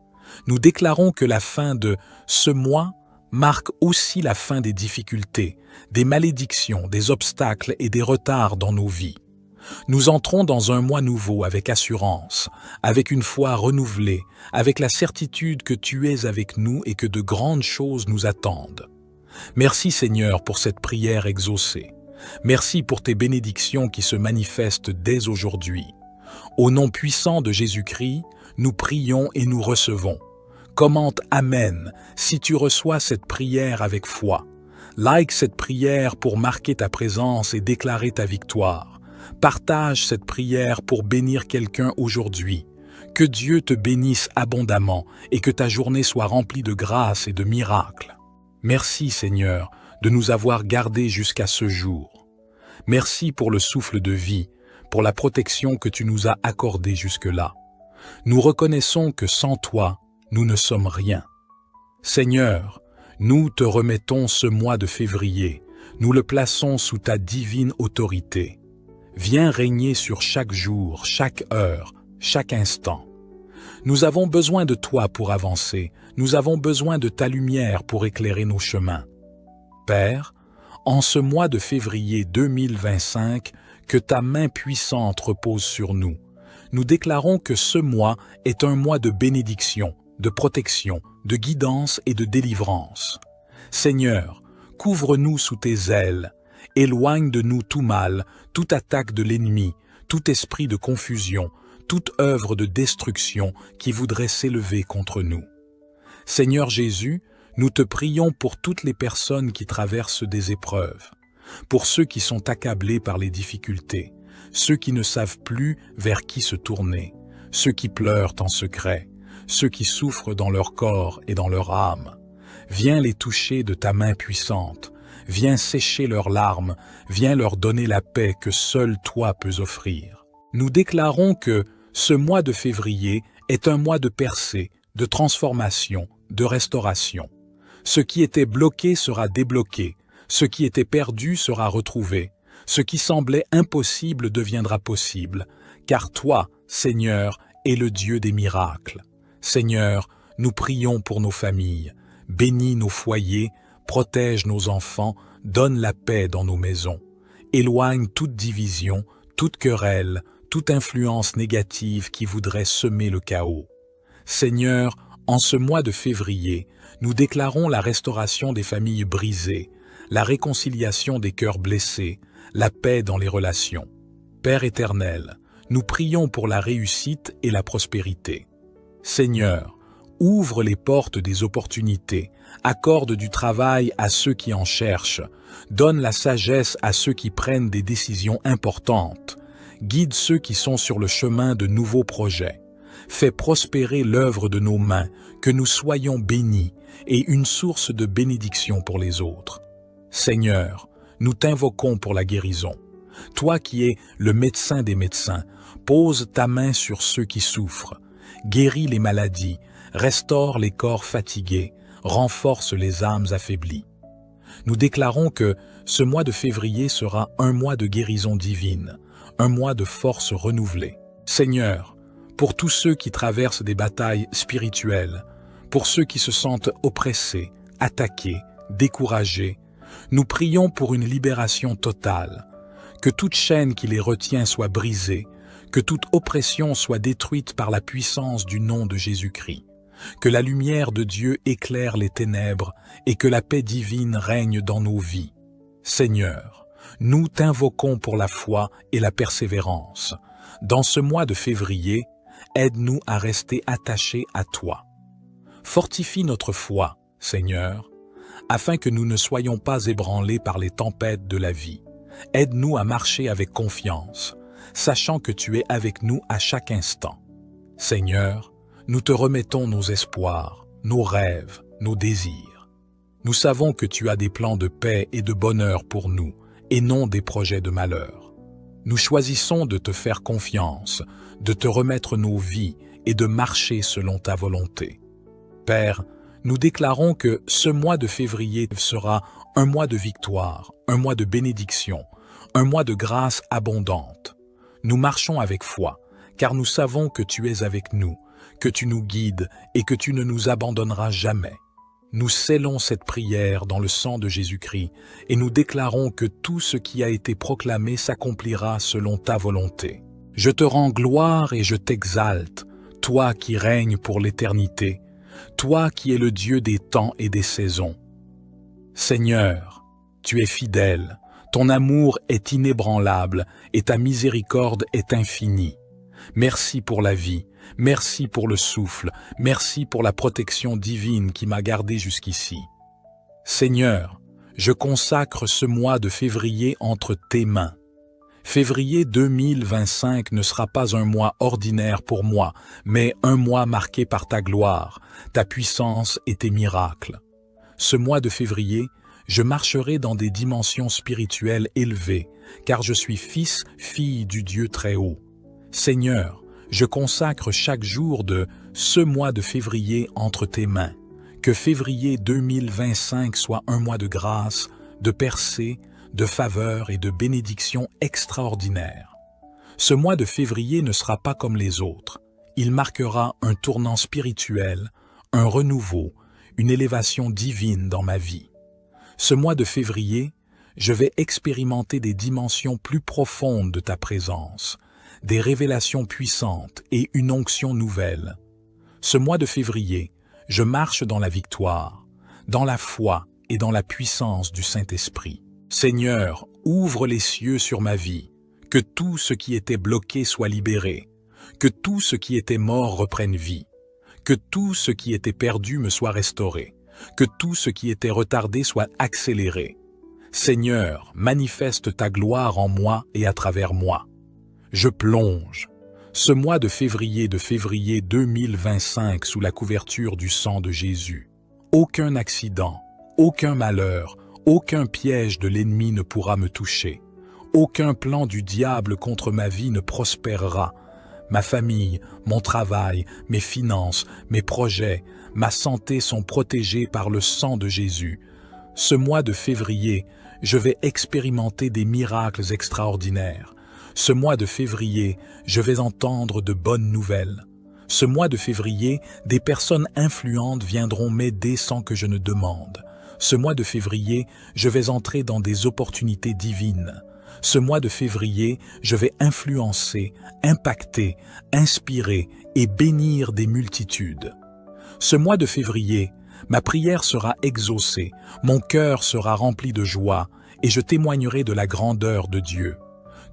Nous déclarons que la fin de ce mois marque aussi la fin des difficultés, des malédictions, des obstacles et des retards dans nos vies. Nous entrons dans un mois nouveau avec assurance, avec une foi renouvelée, avec la certitude que tu es avec nous et que de grandes choses nous attendent. Merci Seigneur pour cette prière exaucée. Merci pour tes bénédictions qui se manifestent dès aujourd'hui. Au nom puissant de Jésus-Christ, nous prions et nous recevons. Commente Amen si tu reçois cette prière avec foi. Like cette prière pour marquer ta présence et déclarer ta victoire. Partage cette prière pour bénir quelqu'un aujourd'hui. Que Dieu te bénisse abondamment et que ta journée soit remplie de grâce et de miracles. Merci Seigneur de nous avoir gardés jusqu'à ce jour. Merci pour le souffle de vie, pour la protection que tu nous as accordée jusque-là. Nous reconnaissons que sans toi, nous ne sommes rien. Seigneur, nous te remettons ce mois de février, nous le plaçons sous ta divine autorité. Viens régner sur chaque jour, chaque heure, chaque instant. Nous avons besoin de toi pour avancer, nous avons besoin de ta lumière pour éclairer nos chemins. Père, en ce mois de février 2025, que ta main puissante repose sur nous. Nous déclarons que ce mois est un mois de bénédiction, de protection, de guidance et de délivrance. Seigneur, couvre-nous sous tes ailes, éloigne de nous tout mal, toute attaque de l'ennemi, tout esprit de confusion, toute œuvre de destruction qui voudrait s'élever contre nous. Seigneur Jésus, Nous te prions pour toutes les personnes qui traversent des épreuves, pour ceux qui sont accablés par les difficultés, ceux qui ne savent plus vers qui se tourner, ceux qui pleurent en secret, ceux qui souffrent dans leur corps et dans leur âme. Viens les toucher de ta main puissante, viens sécher leurs larmes, viens leur donner la paix que seul toi peux offrir. Nous déclarons que ce mois de février est un mois de percée, de transformation, de restauration. Ce qui était bloqué sera débloqué, ce qui était perdu sera retrouvé, ce qui semblait impossible deviendra possible, car toi, Seigneur, es le Dieu des miracles. Seigneur, nous prions pour nos familles, bénis nos foyers, protège nos enfants, donne la paix dans nos maisons. Éloigne toute division, toute querelle, toute influence négative qui voudrait semer le chaos. Seigneur, en ce mois de février, nous déclarons la restauration des familles brisées, la réconciliation des cœurs blessés, la paix dans les relations. Père éternel, nous prions pour la réussite et la prospérité. Seigneur, ouvre les portes des opportunités, accorde du travail à ceux qui en cherchent, donne la sagesse à ceux qui prennent des décisions importantes, guide ceux qui sont sur le chemin de nouveaux projets. Fais prospérer l'œuvre de nos mains, que nous soyons bénis et une source de bénédiction pour les autres. Seigneur, nous t'invoquons pour la guérison. Toi qui es le médecin des médecins, pose ta main sur ceux qui souffrent, guéris les maladies, restaure les corps fatigués, renforce les âmes affaiblies. Nous déclarons que ce mois de février sera un mois de guérison divine, un mois de force renouvelée. Seigneur, pour tous ceux qui traversent des batailles spirituelles, pour ceux qui se sentent oppressés, attaqués, découragés, nous prions pour une libération totale, que toute chaîne qui les retient soit brisée, que toute oppression soit détruite par la puissance du nom de Jésus-Christ, que la lumière de Dieu éclaire les ténèbres et que la paix divine règne dans nos vies. Seigneur, nous t'invoquons pour la foi et la persévérance. Dans ce mois de février, aide-nous à rester attachés à toi. Fortifie notre foi, Seigneur, afin que nous ne soyons pas ébranlés par les tempêtes de la vie. Aide-nous à marcher avec confiance, sachant que tu es avec nous à chaque instant. Seigneur, nous te remettons nos espoirs, nos rêves, nos désirs. Nous savons que tu as des plans de paix et de bonheur pour nous, et non des projets de malheur. Nous choisissons de te faire confiance, de te remettre nos vies et de marcher selon ta volonté. Père, nous déclarons que ce mois de février sera un mois de victoire, un mois de bénédiction, un mois de grâce abondante. Nous marchons avec foi, car nous savons que tu es avec nous, que tu nous guides et que tu ne nous abandonneras jamais. Nous scellons cette prière dans le sang de Jésus-Christ et nous déclarons que tout ce qui a été proclamé s'accomplira selon ta volonté. Je te rends gloire et je t'exalte, toi qui règnes pour l'éternité, toi qui es le Dieu des temps et des saisons. Seigneur, tu es fidèle, ton amour est inébranlable et ta miséricorde est infinie. Merci pour la vie, merci pour le souffle, merci pour la protection divine qui m'a gardé jusqu'ici. Seigneur, je consacre ce mois de février entre tes mains. Février 2025 ne sera pas un mois ordinaire pour moi, mais un mois marqué par ta gloire, ta puissance et tes miracles. Ce mois de février, je marcherai dans des dimensions spirituelles élevées, car je suis fils, fille du Dieu très haut. Seigneur, je consacre chaque jour de ce mois de février entre tes mains. Que février 2025 soit un mois de grâce, de percée, de faveur et de bénédiction extraordinaire. Ce mois de février ne sera pas comme les autres. Il marquera un tournant spirituel, un renouveau, une élévation divine dans ma vie. Ce mois de février, je vais expérimenter des dimensions plus profondes de ta présence, des révélations puissantes et une onction nouvelle. Ce mois de février, je marche dans la victoire, dans la foi et dans la puissance du Saint-Esprit. Seigneur, ouvre les cieux sur ma vie, que tout ce qui était bloqué soit libéré, que tout ce qui était mort reprenne vie, que tout ce qui était perdu me soit restauré, que tout ce qui était retardé soit accéléré. Seigneur, manifeste ta gloire en moi et à travers moi. Je plonge. Ce mois de février 2025 sous la couverture du sang de Jésus. Aucun accident, aucun malheur, aucun piège de l'ennemi ne pourra me toucher. Aucun plan du diable contre ma vie ne prospérera. Ma famille, mon travail, mes finances, mes projets, ma santé sont protégés par le sang de Jésus. Ce mois de février, je vais expérimenter des miracles extraordinaires. Ce mois de février, je vais entendre de bonnes nouvelles. Ce mois de février, des personnes influentes viendront m'aider sans que je ne demande. Ce mois de février, je vais entrer dans des opportunités divines. Ce mois de février, je vais influencer, impacter, inspirer et bénir des multitudes. Ce mois de février, ma prière sera exaucée, mon cœur sera rempli de joie et je témoignerai de la grandeur de Dieu.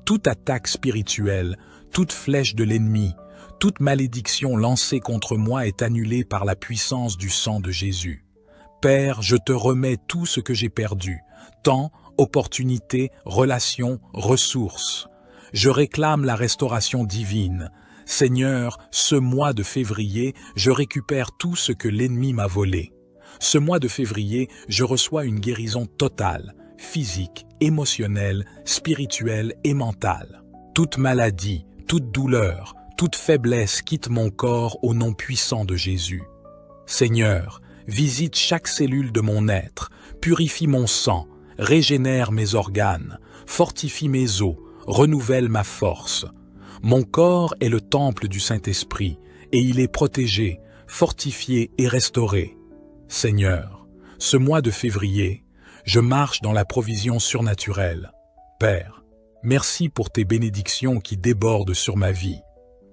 Toute attaque spirituelle, toute flèche de l'ennemi, toute malédiction lancée contre moi est annulée par la puissance du sang de Jésus. Père, je te remets tout ce que j'ai perdu, temps, opportunités, relations, ressources. Je réclame la restauration divine. Seigneur, ce mois de février, je récupère tout ce que l'ennemi m'a volé. Ce mois de février, je reçois une guérison totale, physique, émotionnelle, spirituelle et mentale. Toute maladie, toute douleur, toute faiblesse quitte mon corps au nom puissant de Jésus. Seigneur, visite chaque cellule de mon être, purifie mon sang, régénère mes organes, fortifie mes os, renouvelle ma force. Mon corps est le temple du Saint-Esprit, et il est protégé, fortifié et restauré. Seigneur, ce mois de février, je marche dans la provision surnaturelle. Père, merci pour tes bénédictions qui débordent sur ma vie.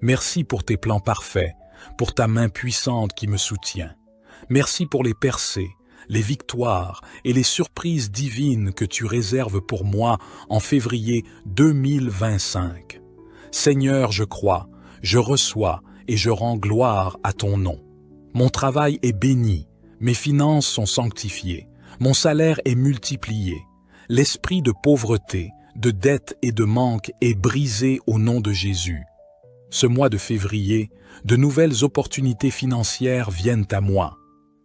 Merci pour tes plans parfaits, pour ta main puissante qui me soutient. Merci pour les percées, les victoires et les surprises divines que tu réserves pour moi en février 2025. Seigneur, je crois, je reçois et je rends gloire à ton nom. Mon travail est béni, mes finances sont sanctifiées, mon salaire est multiplié. L'esprit de pauvreté, de dette et de manque est brisé au nom de Jésus. Ce mois de février, de nouvelles opportunités financières viennent à moi.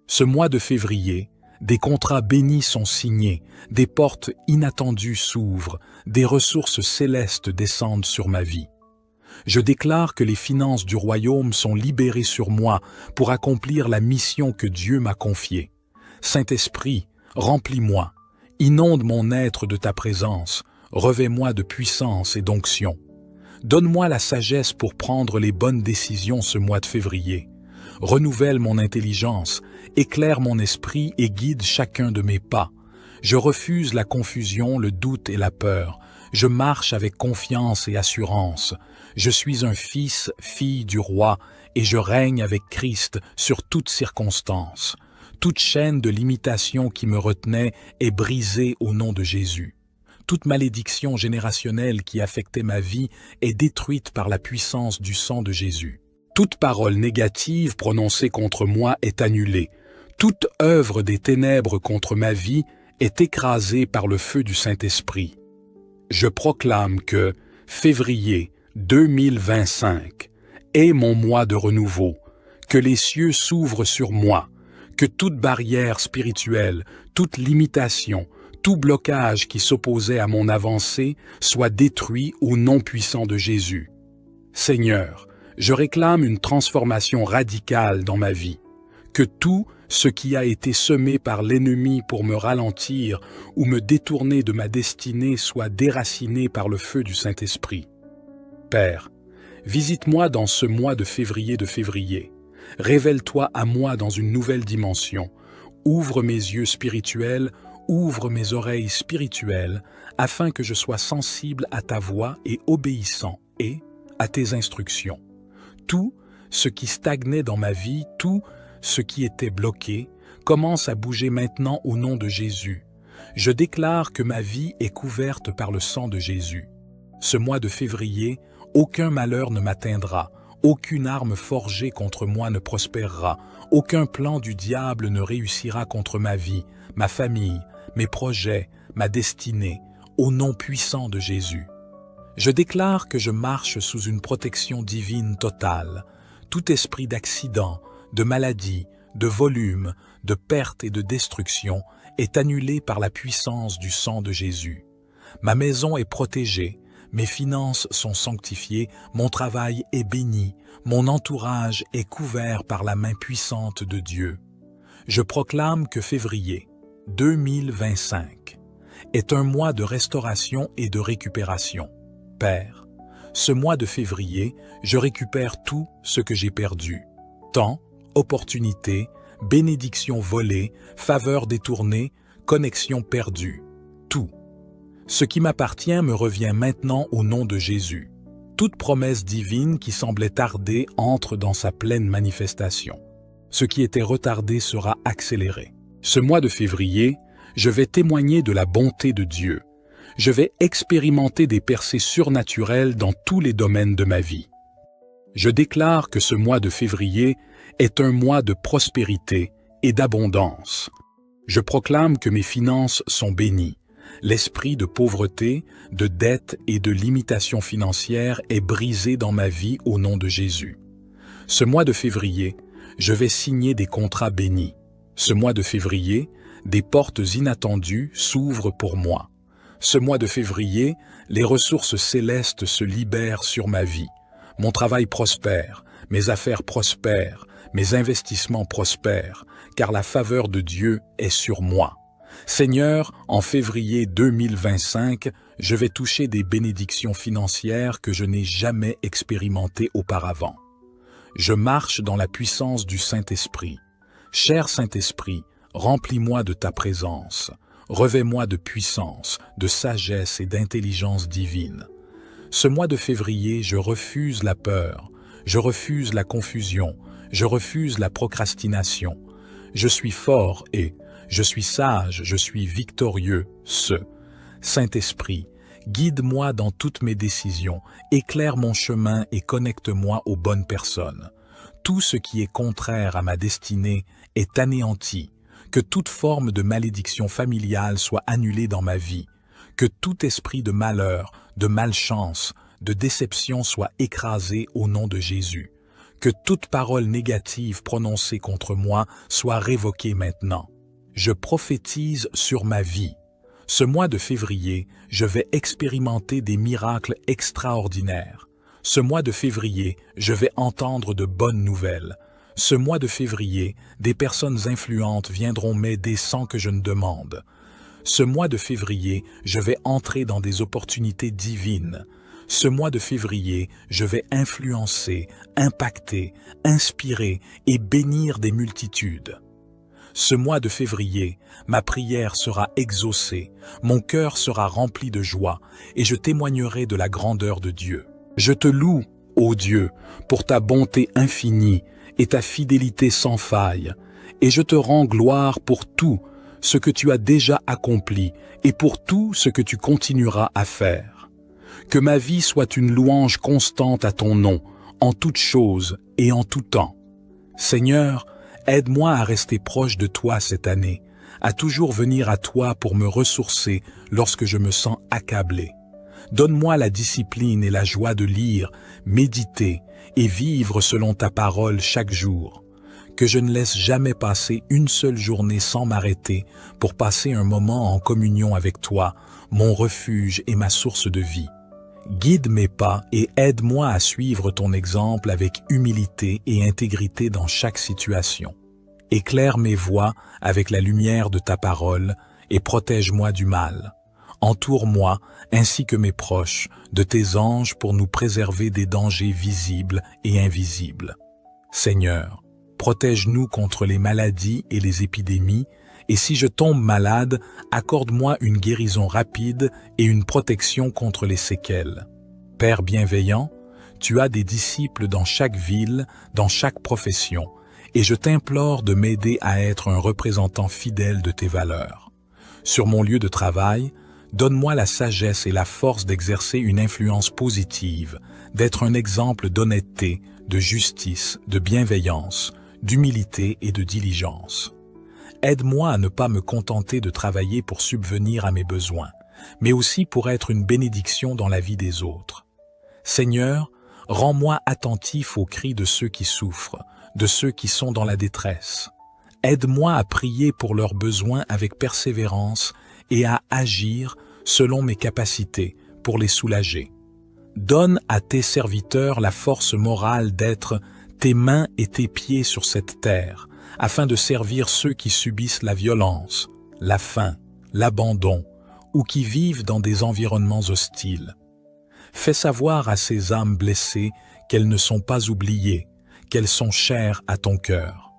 Ce mois de février, des contrats bénis sont signés, des portes inattendues s'ouvrent, des ressources célestes descendent sur ma vie. Je déclare que les finances du royaume sont libérées sur moi pour accomplir la mission que Dieu m'a confiée. Saint-Esprit, remplis-moi, inonde mon être de ta présence, revêt-moi de puissance et d'onction. Donne-moi la sagesse pour prendre les bonnes décisions ce mois de février. Renouvelle mon intelligence, éclaire mon esprit et guide chacun de mes pas. Je refuse la confusion, le doute et la peur. Je marche avec confiance et assurance. Je suis un fils, fille du roi, et je règne avec Christ sur toutes circonstances. Toute chaîne de limitation qui me retenait est brisée au nom de Jésus. Toute malédiction générationnelle qui affectait ma vie est détruite par la puissance du sang de Jésus. Toute parole négative prononcée contre moi est annulée. Toute œuvre des ténèbres contre ma vie est écrasée par le feu du Saint-Esprit. Je proclame que février 2025 est mon mois de renouveau, que les cieux s'ouvrent sur moi, que toute barrière spirituelle, toute limitation, tout blocage qui s'opposait à mon avancée soit détruit au nom puissant de Jésus. Seigneur, je réclame une transformation radicale dans ma vie, que tout ce qui a été semé par l'ennemi pour me ralentir ou me détourner de ma destinée soit déraciné par le feu du Saint-Esprit. Père, visite-moi dans ce mois de février. Révèle-toi à moi dans une nouvelle dimension. Ouvre mes yeux spirituels, ouvre mes oreilles spirituelles, afin que je sois sensible à ta voix et obéissant à tes instructions. Tout ce qui stagnait dans ma vie, tout ce qui était bloqué, commence à bouger maintenant au nom de Jésus. Je déclare que ma vie est couverte par le sang de Jésus. Ce mois de février, aucun malheur ne m'atteindra, Aucune arme forgée contre moi ne prospérera. Aucun plan du diable ne réussira contre ma vie, ma famille, mes projets, ma destinée, au nom puissant de Jésus. Je déclare que je marche sous une protection divine totale. Tout esprit d'accident, de maladie, de volume, de perte et de destruction est annulé par la puissance du sang de Jésus. Ma maison est protégée, mes finances sont sanctifiées, mon travail est béni, mon entourage est couvert par la main puissante de Dieu. Je proclame que février 2025 est un mois de restauration et de récupération. Père, ce mois de février, je récupère tout ce que j'ai perdu. Temps, opportunités, bénédictions volées, faveurs détournées, connexions perdues. Tout. Ce qui m'appartient me revient maintenant au nom de Jésus. Toute promesse divine qui semblait tarder entre dans sa pleine manifestation. Ce qui était retardé sera accéléré. Ce mois de février, je vais témoigner de la bonté de Dieu. Je vais expérimenter des percées surnaturelles dans tous les domaines de ma vie. Je déclare que ce mois de février est un mois de prospérité et d'abondance. Je proclame que mes finances sont bénies. L'esprit de pauvreté, de dette et de limitation financière est brisé dans ma vie au nom de Jésus. Ce mois de février, je vais signer des contrats bénis. Ce mois de février, des portes inattendues s'ouvrent pour moi. Ce mois de février, les ressources célestes se libèrent sur ma vie. Mon travail prospère, mes affaires prospèrent, mes investissements prospèrent, car la faveur de Dieu est sur moi. Seigneur, en février 2025, je vais toucher des bénédictions financières que je n'ai jamais expérimentées auparavant. Je marche dans la puissance du Saint-Esprit. Cher Saint-Esprit, remplis-moi de ta présence. Revêt-moi de puissance, de sagesse et d'intelligence divine. Ce mois de février, je refuse la peur, je refuse la confusion, je refuse la procrastination. Je suis fort et je suis sage, je suis victorieux, Saint-Esprit, guide-moi dans toutes mes décisions, éclaire mon chemin et connecte-moi aux bonnes personnes. Tout ce qui est contraire à ma destinée est anéanti. Que toute forme de malédiction familiale soit annulée dans ma vie. Que tout esprit de malheur, de malchance, de déception soit écrasé au nom de Jésus. Que toute parole négative prononcée contre moi soit révoquée maintenant. Je prophétise sur ma vie. Ce mois de février, je vais expérimenter des miracles extraordinaires. Ce mois de février, je vais entendre de bonnes nouvelles. Ce mois de février, des personnes influentes viendront m'aider sans que je ne demande. Ce mois de février, je vais entrer dans des opportunités divines. Ce mois de février, je vais influencer, impacter, inspirer et bénir des multitudes. Ce mois de février, ma prière sera exaucée, mon cœur sera rempli de joie et je témoignerai de la grandeur de Dieu. Je te loue, ô Dieu, pour ta bonté infinie et ta fidélité sans faille, et je te rends gloire pour tout ce que tu as déjà accompli et pour tout ce que tu continueras à faire. Que ma vie soit une louange constante à ton nom, en toutes choses et en tout temps. Seigneur, aide-moi à rester proche de toi cette année, à toujours venir à toi pour me ressourcer lorsque je me sens accablé. Donne-moi la discipline et la joie de lire, méditer et vivre selon ta parole chaque jour. Que je ne laisse jamais passer une seule journée sans m'arrêter pour passer un moment en communion avec toi, mon refuge et ma source de vie. Guide mes pas et aide-moi à suivre ton exemple avec humilité et intégrité dans chaque situation. Éclaire mes voies avec la lumière de ta parole et protège-moi du mal. Entoure-moi, ainsi que mes proches, de tes anges pour nous préserver des dangers visibles et invisibles. Seigneur, protège-nous contre les maladies et les épidémies, et si je tombe malade, accorde-moi une guérison rapide et une protection contre les séquelles. Père bienveillant, tu as des disciples dans chaque ville, dans chaque profession, et je t'implore de m'aider à être un représentant fidèle de tes valeurs. Sur mon lieu de travail, donne-moi la sagesse et la force d'exercer une influence positive, d'être un exemple d'honnêteté, de justice, de bienveillance, d'humilité et de diligence. Aide-moi à ne pas me contenter de travailler pour subvenir à mes besoins, mais aussi pour être une bénédiction dans la vie des autres. Seigneur, rends-moi attentif aux cris de ceux qui souffrent, de ceux qui sont dans la détresse. Aide-moi à prier pour leurs besoins avec persévérance et à agir selon mes capacités pour les soulager. Donne à tes serviteurs la force morale d'être tes mains et tes pieds sur cette terre, afin de servir ceux qui subissent la violence, la faim, l'abandon ou qui vivent dans des environnements hostiles. Fais savoir à ces âmes blessées qu'elles ne sont pas oubliées, qu'elles sont chères à ton cœur.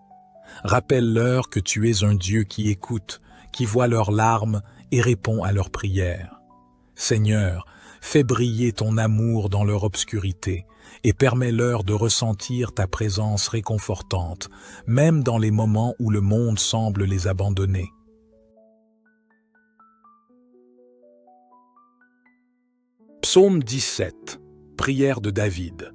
Rappelle-leur que tu es un Dieu qui écoute, qui voit leurs larmes et répond à leurs prières. Seigneur, fais briller ton amour dans leur obscurité et permets-leur de ressentir ta présence réconfortante, même dans les moments où le monde semble les abandonner. Psaume 17, prière de David.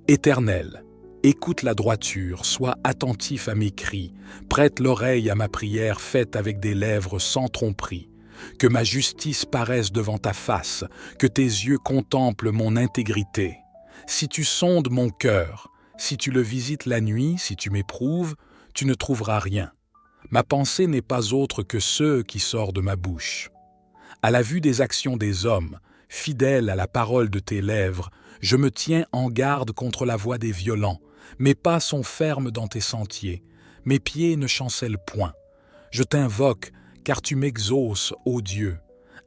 Éternel, écoute la droiture, sois attentif à mes cris, prête l'oreille à ma prière faite avec des lèvres sans tromperie. Que ma justice paraisse devant ta face, que tes yeux contemplent mon intégrité. Si tu sondes mon cœur, si tu le visites la nuit, si tu m'éprouves, tu ne trouveras rien. Ma pensée n'est pas autre que ce qui sort de ma bouche. À la vue des actions des hommes, fidèle à la parole de tes lèvres, je me tiens en garde contre la voie des violents. Mes pas sont fermes dans tes sentiers, mes pieds ne chancellent point. Je t'invoque, car tu m'exauces, ô Dieu.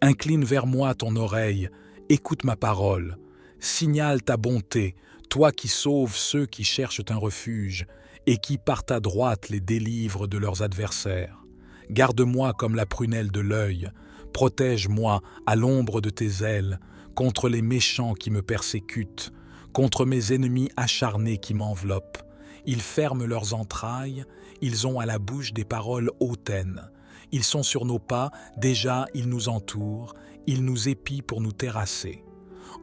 Incline vers moi ton oreille, écoute ma parole. Signale ta bonté, toi qui sauves ceux qui cherchent un refuge et qui par ta droite les délivres de leurs adversaires. Garde-moi comme la prunelle de l'œil, protège-moi à l'ombre de tes ailes contre les méchants qui me persécutent, contre mes ennemis acharnés qui m'enveloppent. Ils ferment leurs entrailles, ils ont à la bouche des paroles hautaines. Ils sont sur nos pas, déjà ils nous entourent, ils nous épient pour nous terrasser.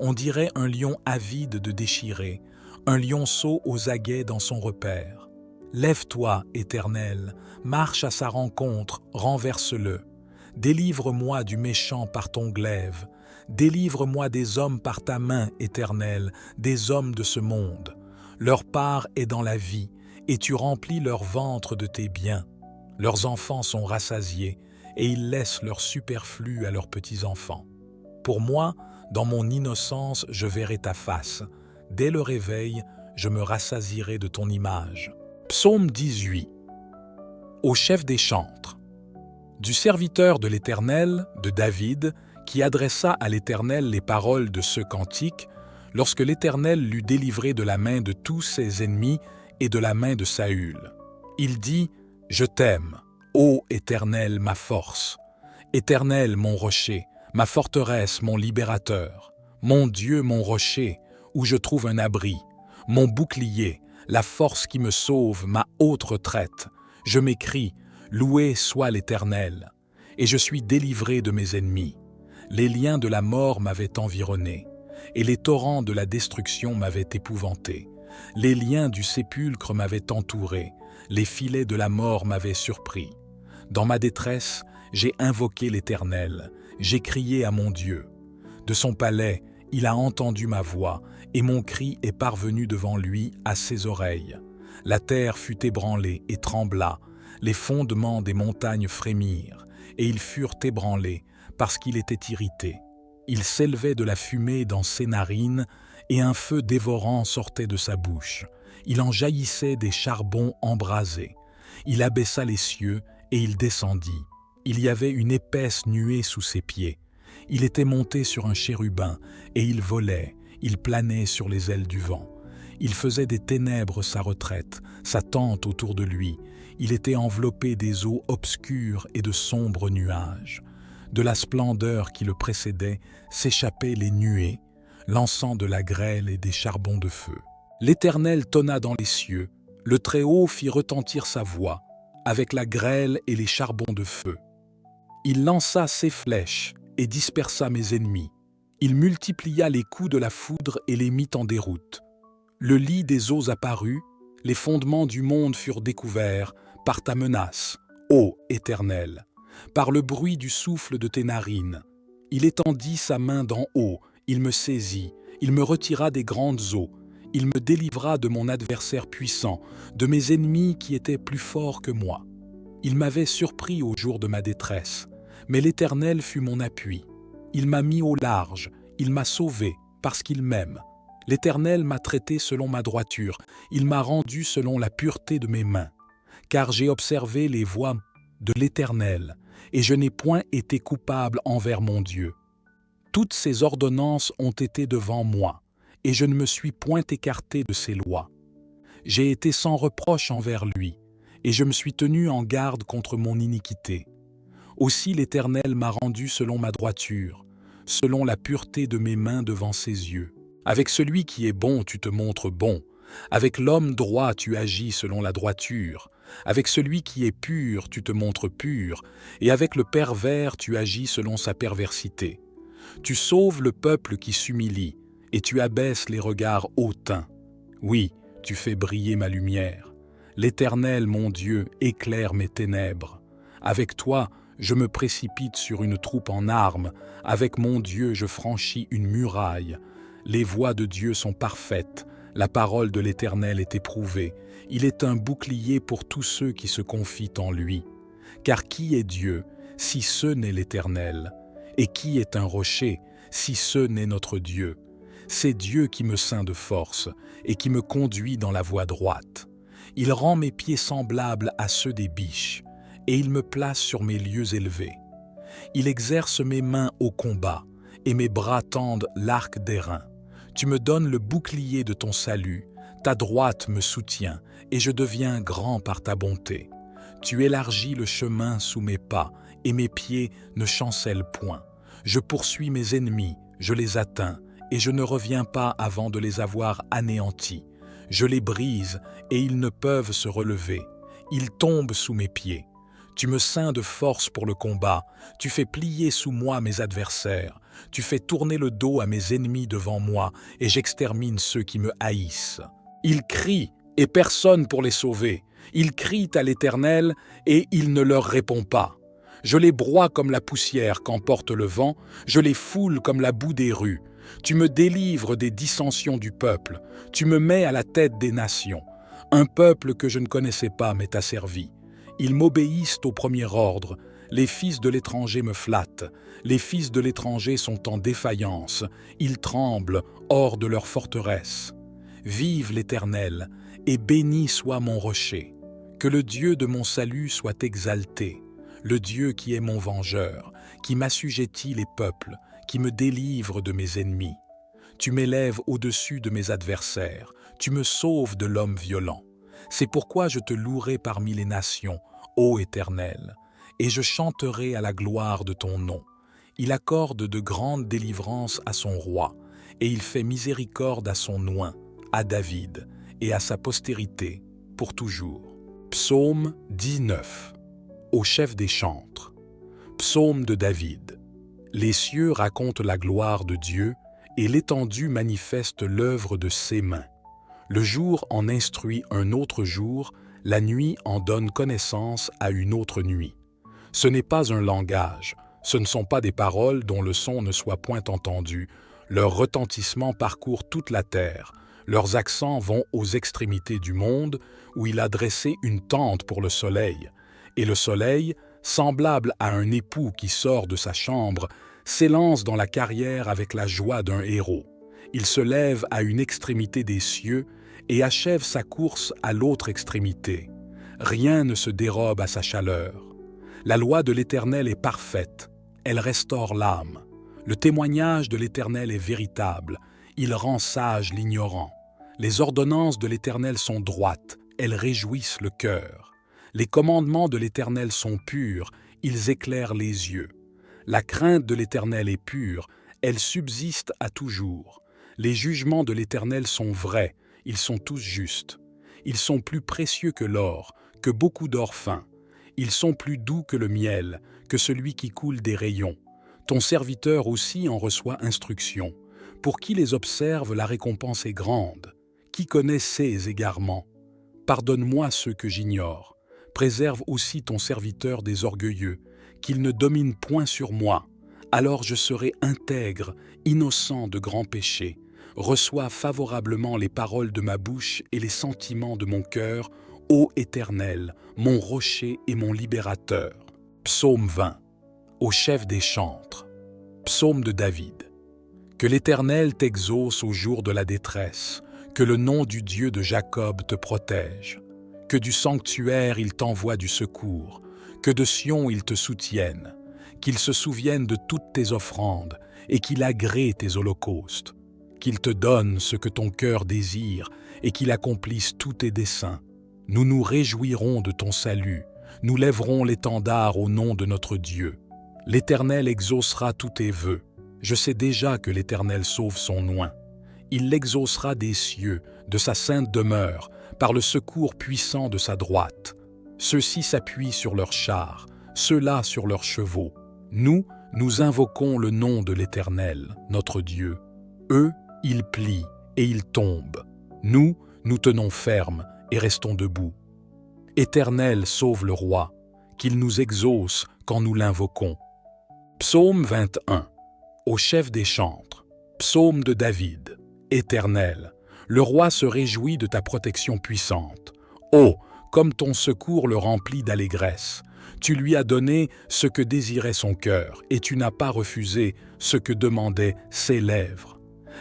On dirait un lion avide de déchirer, un lionceau aux aguets dans son repaire. Lève-toi, Éternel, marche à sa rencontre, renverse-le. Délivre-moi du méchant par ton glaive. Délivre-moi des hommes par ta main, Éternel, des hommes de ce monde. Leur part est dans la vie, et tu remplis leur ventre de tes biens. Leurs enfants sont rassasiés, et ils laissent leur superflu à leurs petits-enfants. Pour moi, dans mon innocence, je verrai ta face. Dès le réveil, je me rassasierai de ton image. Psaume 18. Au chef des chantres. Du serviteur de l'Éternel, de David, qui adressa à l'Éternel les paroles de ce cantique, lorsque l'Éternel l'eut délivré de la main de tous ses ennemis et de la main de Saül. Il dit: « Je t'aime, ô Éternel, ma force. Éternel, mon rocher, ma forteresse, mon libérateur. Mon Dieu, mon rocher, où je trouve un abri. Mon bouclier, la force qui me sauve, ma haute retraite. Je m'écrie: loué soit l'Éternel. Et je suis délivré de mes ennemis. Les liens de la mort m'avaient environné, et les torrents de la destruction m'avaient épouvanté. Les liens du sépulcre m'avaient entouré, les filets de la mort m'avaient surpris. Dans ma détresse, j'ai invoqué l'Éternel, j'ai crié à mon Dieu. De son palais, il a entendu ma voix, et mon cri est parvenu devant lui à ses oreilles. La terre fut ébranlée et trembla, les fondements des montagnes frémirent, et ils furent ébranlés, parce qu'il était irrité. Il s'élevait de la fumée dans ses narines, et un feu dévorant sortait de sa bouche. Il en jaillissait des charbons embrasés. Il abaissa les cieux, et il descendit. Il y avait une épaisse nuée sous ses pieds. Il était monté sur un chérubin, et il volait, il planait sur les ailes du vent. Il faisait des ténèbres sa retraite, sa tente autour de lui. Il était enveloppé des eaux obscures et de sombres nuages. De la splendeur qui le précédait s'échappaient les nuées, lançant de la grêle et des charbons de feu. L'Éternel tonna dans les cieux, le Très-Haut fit retentir sa voix, avec la grêle et les charbons de feu. Il lança ses flèches et dispersa mes ennemis. Il multiplia les coups de la foudre et les mit en déroute. Le lit des eaux apparut, les fondements du monde furent découverts par ta menace, ô Éternel, par le bruit du souffle de tes narines. Il étendit sa main d'en haut, il me saisit, il me retira des grandes eaux, il me délivra de mon adversaire puissant, de mes ennemis qui étaient plus forts que moi. Il m'avait surpris au jour de ma détresse, mais l'Éternel fut mon appui. Il m'a mis au large, il m'a sauvé, parce qu'il m'aime. L'Éternel m'a traité selon ma droiture, il m'a rendu selon la pureté de mes mains. Car j'ai observé les voies de l'Éternel, et je n'ai point été coupable envers mon Dieu. Toutes ses ordonnances ont été devant moi, et je ne me suis point écarté de ses lois. J'ai été sans reproche envers lui, et je me suis tenu en garde contre mon iniquité. Aussi l'Éternel m'a rendu selon ma droiture, selon la pureté de mes mains devant ses yeux. Avec celui qui est bon, tu te montres bon. Avec l'homme droit, tu agis selon la droiture. Avec celui qui est pur, tu te montres pur. Et avec le pervers, tu agis selon sa perversité. Tu sauves le peuple qui s'humilie, et tu abaisses les regards hautains. Oui, tu fais briller ma lumière. L'Éternel, mon Dieu, éclaire mes ténèbres. Avec toi, je me précipite sur une troupe en armes. Avec mon Dieu, je franchis une muraille. Les voies de Dieu sont parfaites. La parole de l'Éternel est éprouvée. Il est un bouclier pour tous ceux qui se confient en lui. Car qui est Dieu, si ce n'est l'Éternel? Et qui est un rocher, si ce n'est notre Dieu? C'est Dieu qui me ceint de force et qui me conduit dans la voie droite. Il rend mes pieds semblables à ceux des biches, et il me place sur mes lieux élevés. Il exerce mes mains au combat, et mes bras tendent l'arc d'airain. Tu me donnes le bouclier de ton salut, ta droite me soutient, et je deviens grand par ta bonté. Tu élargis le chemin sous mes pas, et mes pieds ne chancellent point. Je poursuis mes ennemis, je les atteins, et je ne reviens pas avant de les avoir anéantis. Je les brise, et ils ne peuvent se relever. Ils tombent sous mes pieds. Tu me ceins de force pour le combat. Tu fais plier sous moi mes adversaires. Tu fais tourner le dos à mes ennemis devant moi, et j'extermine ceux qui me haïssent. Ils crient, et personne pour les sauver. Ils crient à l'Éternel, et il ne leur répond pas. Je les broie comme la poussière qu'emporte le vent, je les foule comme la boue des rues. Tu me délivres des dissensions du peuple, tu me mets à la tête des nations. Un peuple que je ne connaissais pas m'est asservi. Ils m'obéissent au premier ordre, les fils de l'étranger me flattent, les fils de l'étranger sont en défaillance, ils tremblent hors de leur forteresse. Vive l'Éternel, et béni soit mon rocher. Que le Dieu de mon salut soit exalté, le Dieu qui est mon vengeur, qui m'assujettit les peuples, qui me délivre de mes ennemis. Tu m'élèves au-dessus de mes adversaires, tu me sauves de l'homme violent. C'est pourquoi je te louerai parmi les nations, ô Éternel, et je chanterai à la gloire de ton nom. Il accorde de grandes délivrances à son roi, et il fait miséricorde à son oint, à David, et à sa postérité, pour toujours. Psaume 19. Au chef des chantres. Psaume de David. Les cieux racontent la gloire de Dieu, et l'étendue manifeste l'œuvre de ses mains. Le jour en instruit un autre jour, la nuit en donne connaissance à une autre nuit. Ce n'est pas un langage, ce ne sont pas des paroles dont le son ne soit point entendu. Leur retentissement parcourt toute la terre, leurs accents vont aux extrémités du monde, où il a dressé une tente pour le soleil. Et le soleil, semblable à un époux qui sort de sa chambre, s'élance dans la carrière avec la joie d'un héros. Il se lève à une extrémité des cieux et achève sa course à l'autre extrémité. Rien ne se dérobe à sa chaleur. La loi de l'Éternel est parfaite, elle restaure l'âme. Le témoignage de l'Éternel est véritable, il rend sage l'ignorant. Les ordonnances de l'Éternel sont droites, elles réjouissent le cœur. Les commandements de l'Éternel sont purs, ils éclairent les yeux. La crainte de l'Éternel est pure, elle subsiste à toujours. Les jugements de l'Éternel sont vrais, ils sont tous justes. Ils sont plus précieux que l'or, que beaucoup d'or fin. Ils sont plus doux que le miel, que celui qui coule des rayons. Ton serviteur aussi en reçoit instruction. Pour qui les observe, la récompense est grande. Qui connaît ces égarements? Pardonne-moi ceux que j'ignore. Préserve aussi ton serviteur des orgueilleux, qu'il ne domine point sur moi. Alors je serai intègre, innocent de grands péchés. Reçois favorablement les paroles de ma bouche et les sentiments de mon cœur, ô Éternel, mon rocher et mon libérateur. Psaume 20. Au chef des chantres. Psaume de David. Que l'Éternel t'exauce au jour de la détresse, que le nom du Dieu de Jacob te protège, que du sanctuaire il t'envoie du secours, que de Sion il te soutienne, qu'il se souvienne de toutes tes offrandes et qu'il agrée tes holocaustes, qu'il te donne ce que ton cœur désire et qu'il accomplisse tous tes desseins. Nous nous réjouirons de ton salut, nous lèverons l'étendard au nom de notre Dieu. L'Éternel exaucera tous tes vœux. Je sais déjà que l'Éternel sauve son oint. Il l'exaucera des cieux, de sa sainte demeure, par le secours puissant de sa droite. Ceux-ci s'appuient sur leurs chars, ceux-là sur leurs chevaux. Nous invoquons le nom de l'Éternel, notre Dieu. Eux, ils plient et ils tombent. Nous tenons ferme et restons debout. Éternel, sauve le roi, qu'il nous exauce quand nous l'invoquons. Psaume 21. Au chef des chantres. Psaume de David. Éternel, le roi se réjouit de ta protection puissante. Oh, comme ton secours le remplit d'allégresse. Tu lui as donné ce que désirait son cœur, et tu n'as pas refusé ce que demandaient ses lèvres.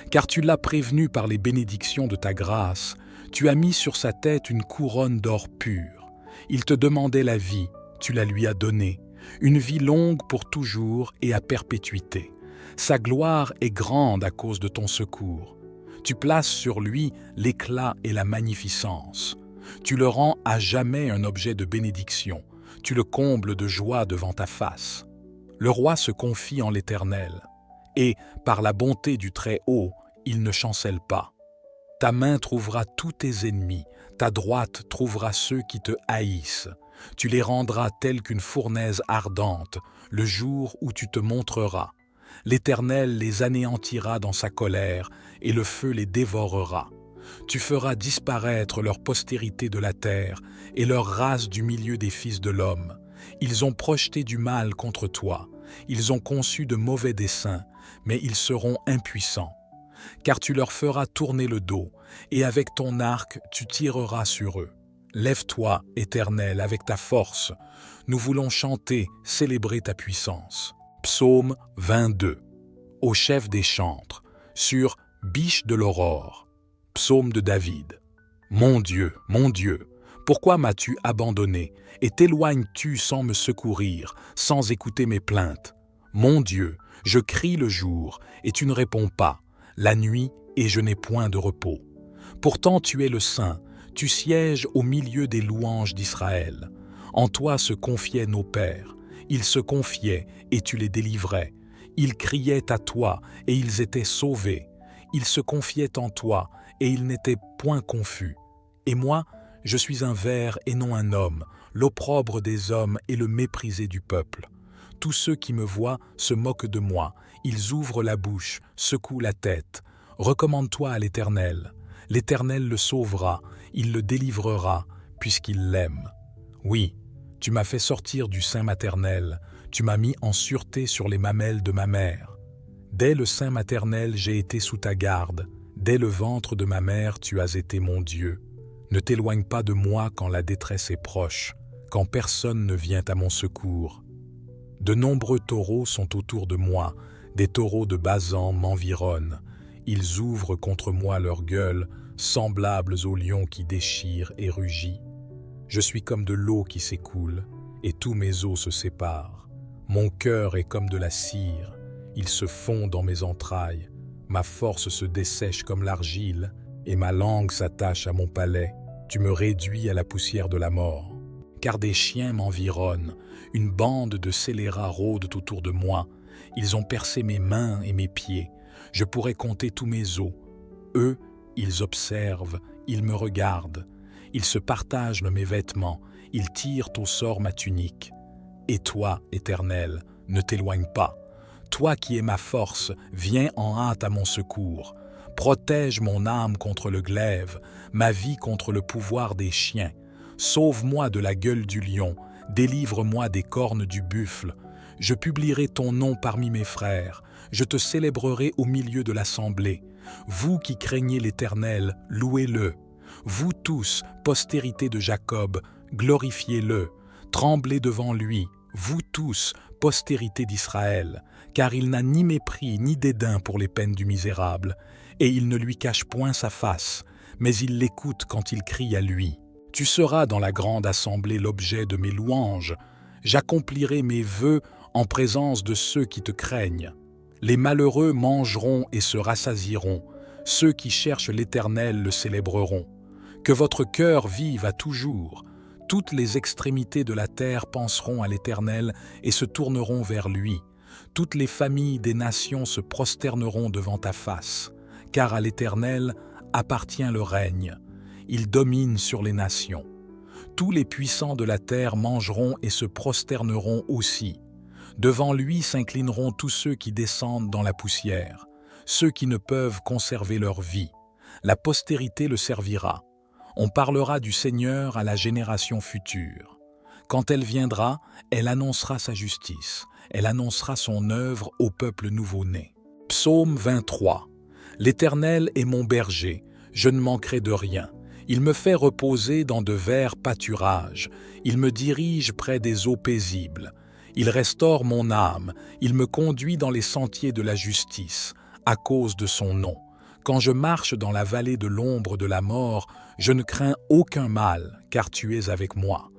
Car tu l'as prévenu par les bénédictions de ta grâce, tu as mis sur sa tête une couronne d'or pur. Il te demandait la vie, tu la lui as donnée, une vie longue pour toujours et à perpétuité. Sa gloire est grande à cause de ton secours. Tu places sur lui l'éclat et la magnificence. Tu le rends à jamais un objet de bénédiction. Tu le combles de joie devant ta face. Le roi se confie en l'Éternel, et, par la bonté du Très-Haut, il ne chancelle pas. Ta main trouvera tous tes ennemis, ta droite trouvera ceux qui te haïssent. Tu les rendras tels qu'une fournaise ardente, le jour où tu te montreras. L'Éternel les anéantira dans sa colère, et le feu les dévorera. Tu feras disparaître leur postérité de la terre, et leur race du milieu des fils de l'homme. Ils ont projeté du mal contre toi, ils ont conçu de mauvais desseins, mais ils seront impuissants. Car tu leur feras tourner le dos, et avec ton arc tu tireras sur eux. Lève-toi, Éternel, avec ta force. Nous voulons chanter, célébrer ta puissance. Psaume 22. Au chef des chantres, sur Biche de l'aurore. Psaume de David. Mon Dieu, pourquoi m'as-tu abandonné et t'éloignes-tu sans me secourir, sans écouter mes plaintes? Mon Dieu, je crie le jour et tu ne réponds pas, la nuit et je n'ai point de repos. Pourtant tu es le Saint, tu sièges au milieu des louanges d'Israël. En toi se confiaient nos pères. Ils se confiaient et tu les délivrais. Ils criaient à toi et ils étaient sauvés. Ils se confiaient en toi et ils n'étaient point confus. Et moi, je suis un ver et non un homme, l'opprobre des hommes et le méprisé du peuple. Tous ceux qui me voient se moquent de moi. Ils ouvrent la bouche, secouent la tête. Recommande-toi à l'Éternel. L'Éternel le sauvera, il le délivrera, puisqu'il l'aime. Oui, tu m'as fait sortir du sein maternel, tu m'as mis en sûreté sur les mamelles de ma mère. Dès le sein maternel, j'ai été sous ta garde. Dès le ventre de ma mère, tu as été mon Dieu. Ne t'éloigne pas de moi quand la détresse est proche, quand personne ne vient à mon secours. De nombreux taureaux sont autour de moi, des taureaux de Basan m'environnent. Ils ouvrent contre moi leur gueule, semblables aux lions qui déchirent et rugissent. Je suis comme de l'eau qui s'écoule, et tous mes os se séparent. Mon cœur est comme de la cire, il se fond dans mes entrailles. Ma force se dessèche comme l'argile, et ma langue s'attache à mon palais. Tu me réduis à la poussière de la mort. Car des chiens m'environnent, une bande de scélérats rôdent autour de moi. Ils ont percé mes mains et mes pieds. Je pourrais compter tous mes os. Eux, ils observent, ils me regardent. Ils se partagent mes vêtements, ils tirent au sort ma tunique. Et toi, Éternel, ne t'éloigne pas. Toi qui es ma force, viens en hâte à mon secours. Protège mon âme contre le glaive, ma vie contre le pouvoir des chiens. Sauve-moi de la gueule du lion, délivre-moi des cornes du buffle. Je publierai ton nom parmi mes frères, je te célébrerai au milieu de l'assemblée. Vous qui craignez l'Éternel, louez-le. Vous tous, postérité de Jacob, glorifiez-le. Tremblez devant lui, vous tous, postérité d'Israël, car il n'a ni mépris ni dédain pour les peines du misérable, et il ne lui cache point sa face, mais il l'écoute quand il crie à lui. Tu seras dans la grande assemblée l'objet de mes louanges. J'accomplirai mes vœux en présence de ceux qui te craignent. Les malheureux mangeront et se rassasieront. Ceux qui cherchent l'Éternel le célébreront. Que votre cœur vive à toujours. Toutes les extrémités de la terre penseront à l'Éternel et se tourneront vers lui. Toutes les familles des nations se prosterneront devant ta face. Car à l'Éternel appartient le règne. Il domine sur les nations. Tous les puissants de la terre mangeront et se prosterneront aussi. Devant lui s'inclineront tous ceux qui descendent dans la poussière, ceux qui ne peuvent conserver leur vie. La postérité le servira. On parlera du Seigneur à la génération future. Quand elle viendra, elle annoncera sa justice. Elle annoncera son œuvre au peuple nouveau-né. Psaume 23. L'Éternel est mon berger, je ne manquerai de rien. Il me fait reposer dans de verts pâturages. Il me dirige près des eaux paisibles. Il restaure mon âme. Il me conduit dans les sentiers de la justice, à cause de son nom. Quand je marche dans la vallée de l'ombre de la mort, je ne crains aucun mal, car tu es avec moi.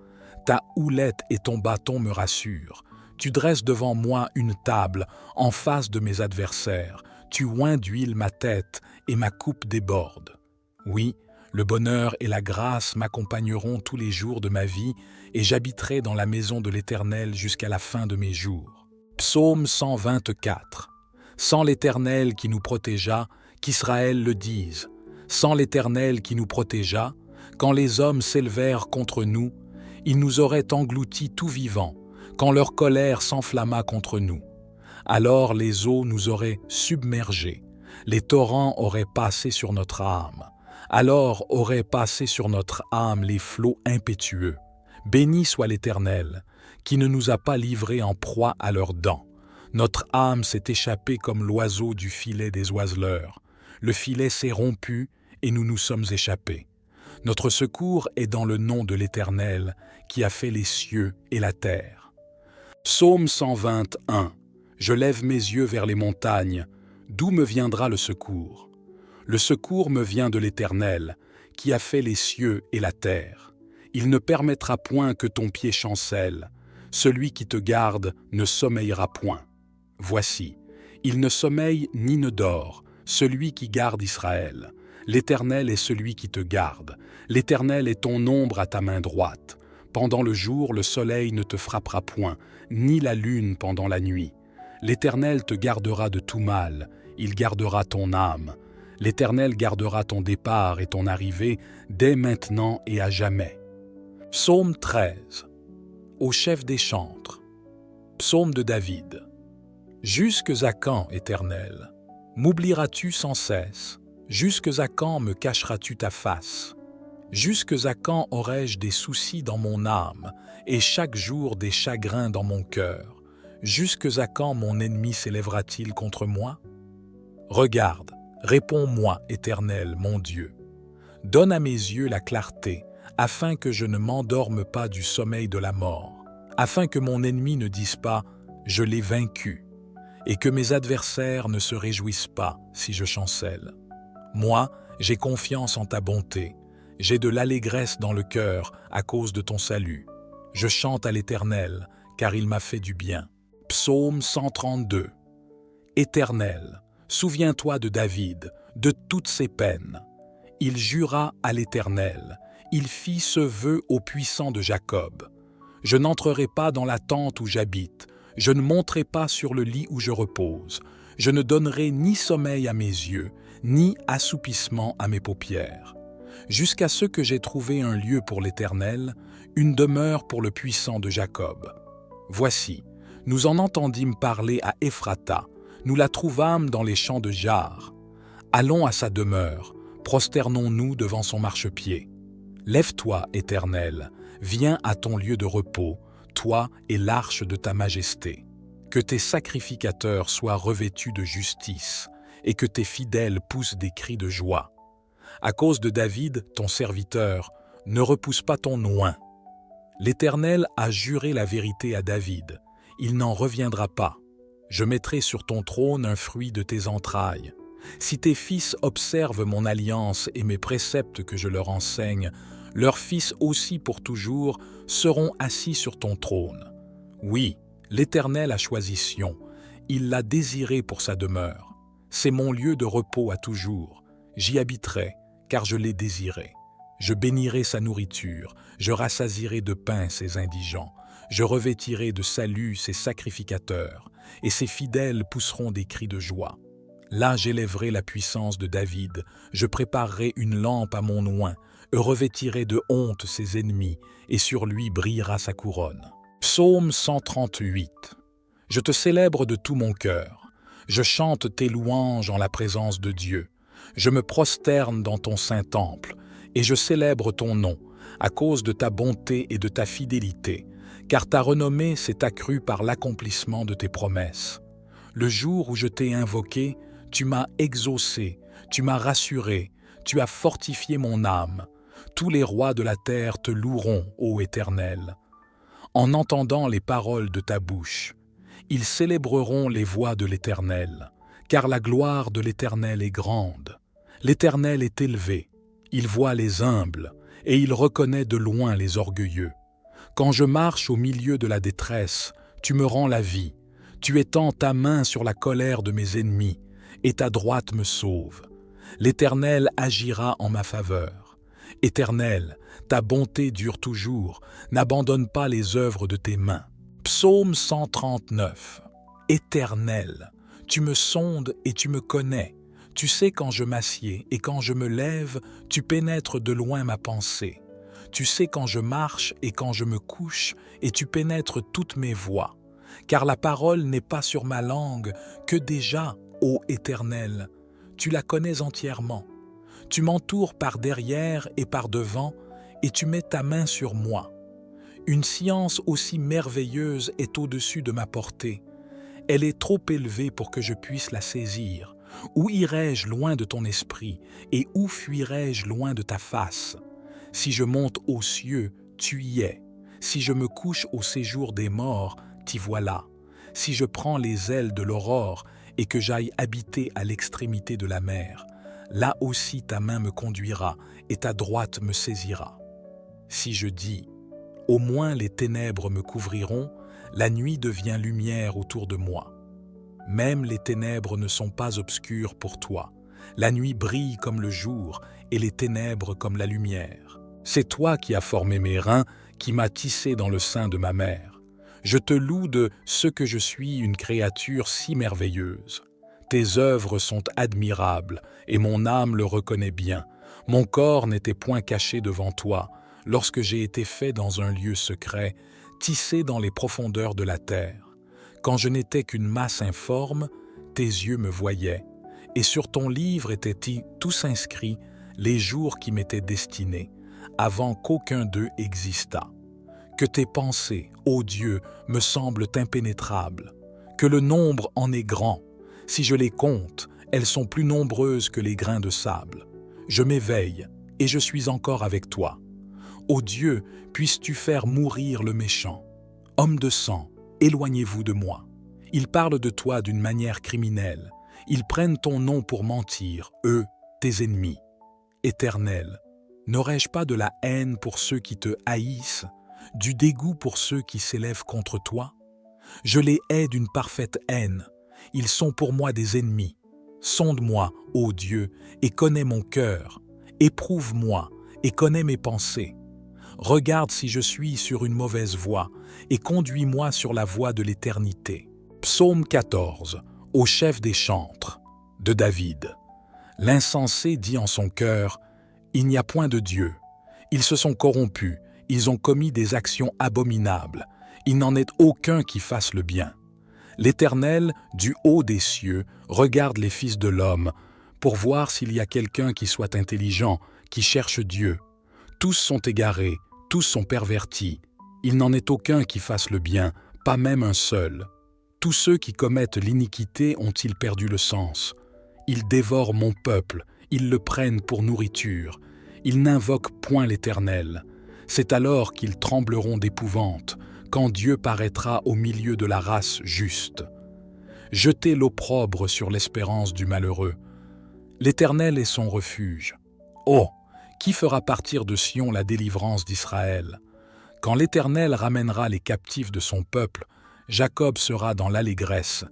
Ta houlette et ton bâton me rassurent. Tu dresses devant moi une table, en face de mes adversaires. Tu oins d'huile ma tête, et ma coupe déborde. Oui, le bonheur et la grâce m'accompagneront tous les jours de ma vie, et j'habiterai dans la maison de l'Éternel jusqu'à la fin de mes jours. Psaume 124. Sans l'Éternel qui nous protégea, qu'Israël le dise. Sans l'Éternel qui nous protégea, quand les hommes s'élevèrent contre nous, ils nous auraient engloutis tout vivants, quand leur colère s'enflamma contre nous. Alors les eaux nous auraient submergés, les torrents auraient passé sur notre âme. Alors auraient passé sur notre âme les flots impétueux. Béni soit l'Éternel, qui ne nous a pas livrés en proie à leurs dents. Notre âme s'est échappée comme l'oiseau du filet des oiseleurs. Le filet s'est rompu et nous nous sommes échappés. Notre secours est dans le nom de l'Éternel, qui a fait les cieux et la terre. Psaume 121. Je lève mes yeux vers les montagnes. D'où me viendra le secours? Le secours me vient de l'Éternel, qui a fait les cieux et la terre. Il ne permettra point que ton pied chancelle. Celui qui te garde ne sommeillera point. Voici, il ne sommeille ni ne dort, celui qui garde Israël. L'Éternel est celui qui te garde. L'Éternel est ton ombre à ta main droite. Pendant le jour, le soleil ne te frappera point, ni la lune pendant la nuit. L'Éternel te gardera de tout mal, il gardera ton âme. L'Éternel gardera ton départ et ton arrivée dès maintenant et à jamais. Psaume 13. Au chef des chantres. Psaume de David. Jusques à quand, Éternel? M'oublieras-tu sans cesse? Jusques à quand me cacheras-tu ta face? Jusques à quand aurai-je des soucis dans mon âme et chaque jour des chagrins dans mon cœur? Jusques à quand mon ennemi s'élèvera-t-il contre moi? Regarde, réponds-moi, Éternel, mon Dieu. Donne à mes yeux la clarté, afin que je ne m'endorme pas du sommeil de la mort, afin que mon ennemi ne dise pas « je l'ai vaincu », et que mes adversaires ne se réjouissent pas si je chancelle. Moi, j'ai confiance en ta bonté, j'ai de l'allégresse dans le cœur à cause de ton salut. Je chante à l'Éternel, car il m'a fait du bien. Psaume 132. Éternel, souviens-toi de David, de toutes ses peines. Il jura à l'Éternel, il fit ce vœu au puissant de Jacob. Je n'entrerai pas dans la tente où j'habite, je ne monterai pas sur le lit où je repose, je ne donnerai ni sommeil à mes yeux, ni assoupissement à mes paupières, jusqu'à ce que j'ai trouvé un lieu pour l'Éternel, une demeure pour le puissant de Jacob. Voici, nous en entendîmes parler à Ephrata, nous la trouvâmes dans les champs de Jar. Allons à sa demeure, prosternons-nous devant son marchepied. Lève-toi, Éternel, viens à ton lieu de repos, toi et l'arche de ta majesté. Que tes sacrificateurs soient revêtus de justice, et que tes fidèles poussent des cris de joie. À cause de David, ton serviteur, ne repousse pas ton oint. L'Éternel a juré la vérité à David, il n'en reviendra pas. Je mettrai sur ton trône un fruit de tes entrailles. Si tes fils observent mon alliance et mes préceptes que je leur enseigne, leurs fils aussi pour toujours seront assis sur ton trône. Oui, l'Éternel a choisi Sion, il l'a désiré pour sa demeure. C'est mon lieu de repos à toujours. J'y habiterai, car je l'ai désiré. Je bénirai sa nourriture, je rassasierai de pain ses indigents, je revêtirai de salut ses sacrificateurs, et ses fidèles pousseront des cris de joie. Là j'élèverai la puissance de David, je préparerai une lampe à mon oint, je revêtirai de honte ses ennemis, et sur lui brillera sa couronne. Psaume 138. Je te célèbre de tout mon cœur. Je chante tes louanges en la présence de Dieu. Je me prosterne dans ton saint temple, et je célèbre ton nom, à cause de ta bonté et de ta fidélité, car ta renommée s'est accrue par l'accomplissement de tes promesses. Le jour où je t'ai invoqué, tu m'as exaucé, tu m'as rassuré, tu as fortifié mon âme. Tous les rois de la terre te loueront, ô Éternel. En entendant les paroles de ta bouche, ils célébreront les voies de l'Éternel, car la gloire de l'Éternel est grande. L'Éternel est élevé, il voit les humbles, et il reconnaît de loin les orgueilleux. Quand je marche au milieu de la détresse, tu me rends la vie. Tu étends ta main sur la colère de mes ennemis, et ta droite me sauve. L'Éternel agira en ma faveur. Éternel, ta bonté dure toujours, n'abandonne pas les œuvres de tes mains. Psaume 139. Éternel, tu me sondes et tu me connais. Tu sais quand je m'assieds et quand je me lève, tu pénètres de loin ma pensée. Tu sais quand je marche et quand je me couche, et tu pénètres toutes mes voies. Car la parole n'est pas sur ma langue, que déjà, ô Éternel, tu la connais entièrement. Tu m'entoures par derrière et par devant, et tu mets ta main sur moi. Une science aussi merveilleuse est au-dessus de ma portée. Elle est trop élevée pour que je puisse la saisir. Où irai-je loin de ton esprit, et où fuirai-je loin de ta face? Si je monte aux cieux, tu y es. Si je me couche au séjour des morts, t'y voilà. Si je prends les ailes de l'aurore et que j'aille habiter à l'extrémité de la mer, là aussi ta main me conduira et ta droite me saisira. Si je dis, au moins les ténèbres me couvriront, la nuit devient lumière autour de moi. Même les ténèbres ne sont pas obscures pour toi. La nuit brille comme le jour et les ténèbres comme la lumière. C'est toi qui as formé mes reins, qui m'as tissé dans le sein de ma mère. Je te loue de ce que je suis une créature si merveilleuse. Tes œuvres sont admirables, et mon âme le reconnaît bien. Mon corps n'était point caché devant toi, lorsque j'ai été fait dans un lieu secret, tissé dans les profondeurs de la terre. Quand je n'étais qu'une masse informe, tes yeux me voyaient, et sur ton livre étaient tous inscrits les jours qui m'étaient destinés, avant qu'aucun d'eux existât. Que tes pensées, ô Dieu, me semblent impénétrables, que le nombre en est grand. Si je les compte, elles sont plus nombreuses que les grains de sable. Je m'éveille, et je suis encore avec toi. Ô Dieu, puisses-tu faire mourir le méchant. Homme de sang, éloignez-vous de moi. Ils parlent de toi d'une manière criminelle. Ils prennent ton nom pour mentir, eux, tes ennemis. Éternel, n'aurais-je pas de la haine pour ceux qui te haïssent, du dégoût pour ceux qui s'élèvent contre toi? Je les hais d'une parfaite haine. Ils sont pour moi des ennemis. Sonde-moi, ô Dieu, et connais mon cœur. Éprouve-moi et connais mes pensées. Regarde si je suis sur une mauvaise voie et conduis-moi sur la voie de l'éternité. Psaume 14, au chef des chantres, de David. L'insensé dit en son cœur, « Il n'y a point de Dieu. Ils se sont corrompus, ils ont commis des actions abominables. Il n'en est aucun qui fasse le bien. L'Éternel, du haut des cieux, regarde les fils de l'homme, pour voir s'il y a quelqu'un qui soit intelligent, qui cherche Dieu. Tous sont égarés, tous sont pervertis. Il n'en est aucun qui fasse le bien, pas même un seul. Tous ceux qui commettent l'iniquité ont-ils perdu le sens? Ils dévorent mon peuple, ils le prennent pour nourriture. Ils n'invoquent point l'Éternel. C'est alors qu'ils trembleront d'épouvante, quand Dieu paraîtra au milieu de la race juste. Jetez l'opprobre sur l'espérance du malheureux. L'Éternel est son refuge. Oh, qui fera partir de Sion la délivrance d'Israël? Quand l'Éternel ramènera les captifs de son peuple, Jacob sera dans l'allégresse,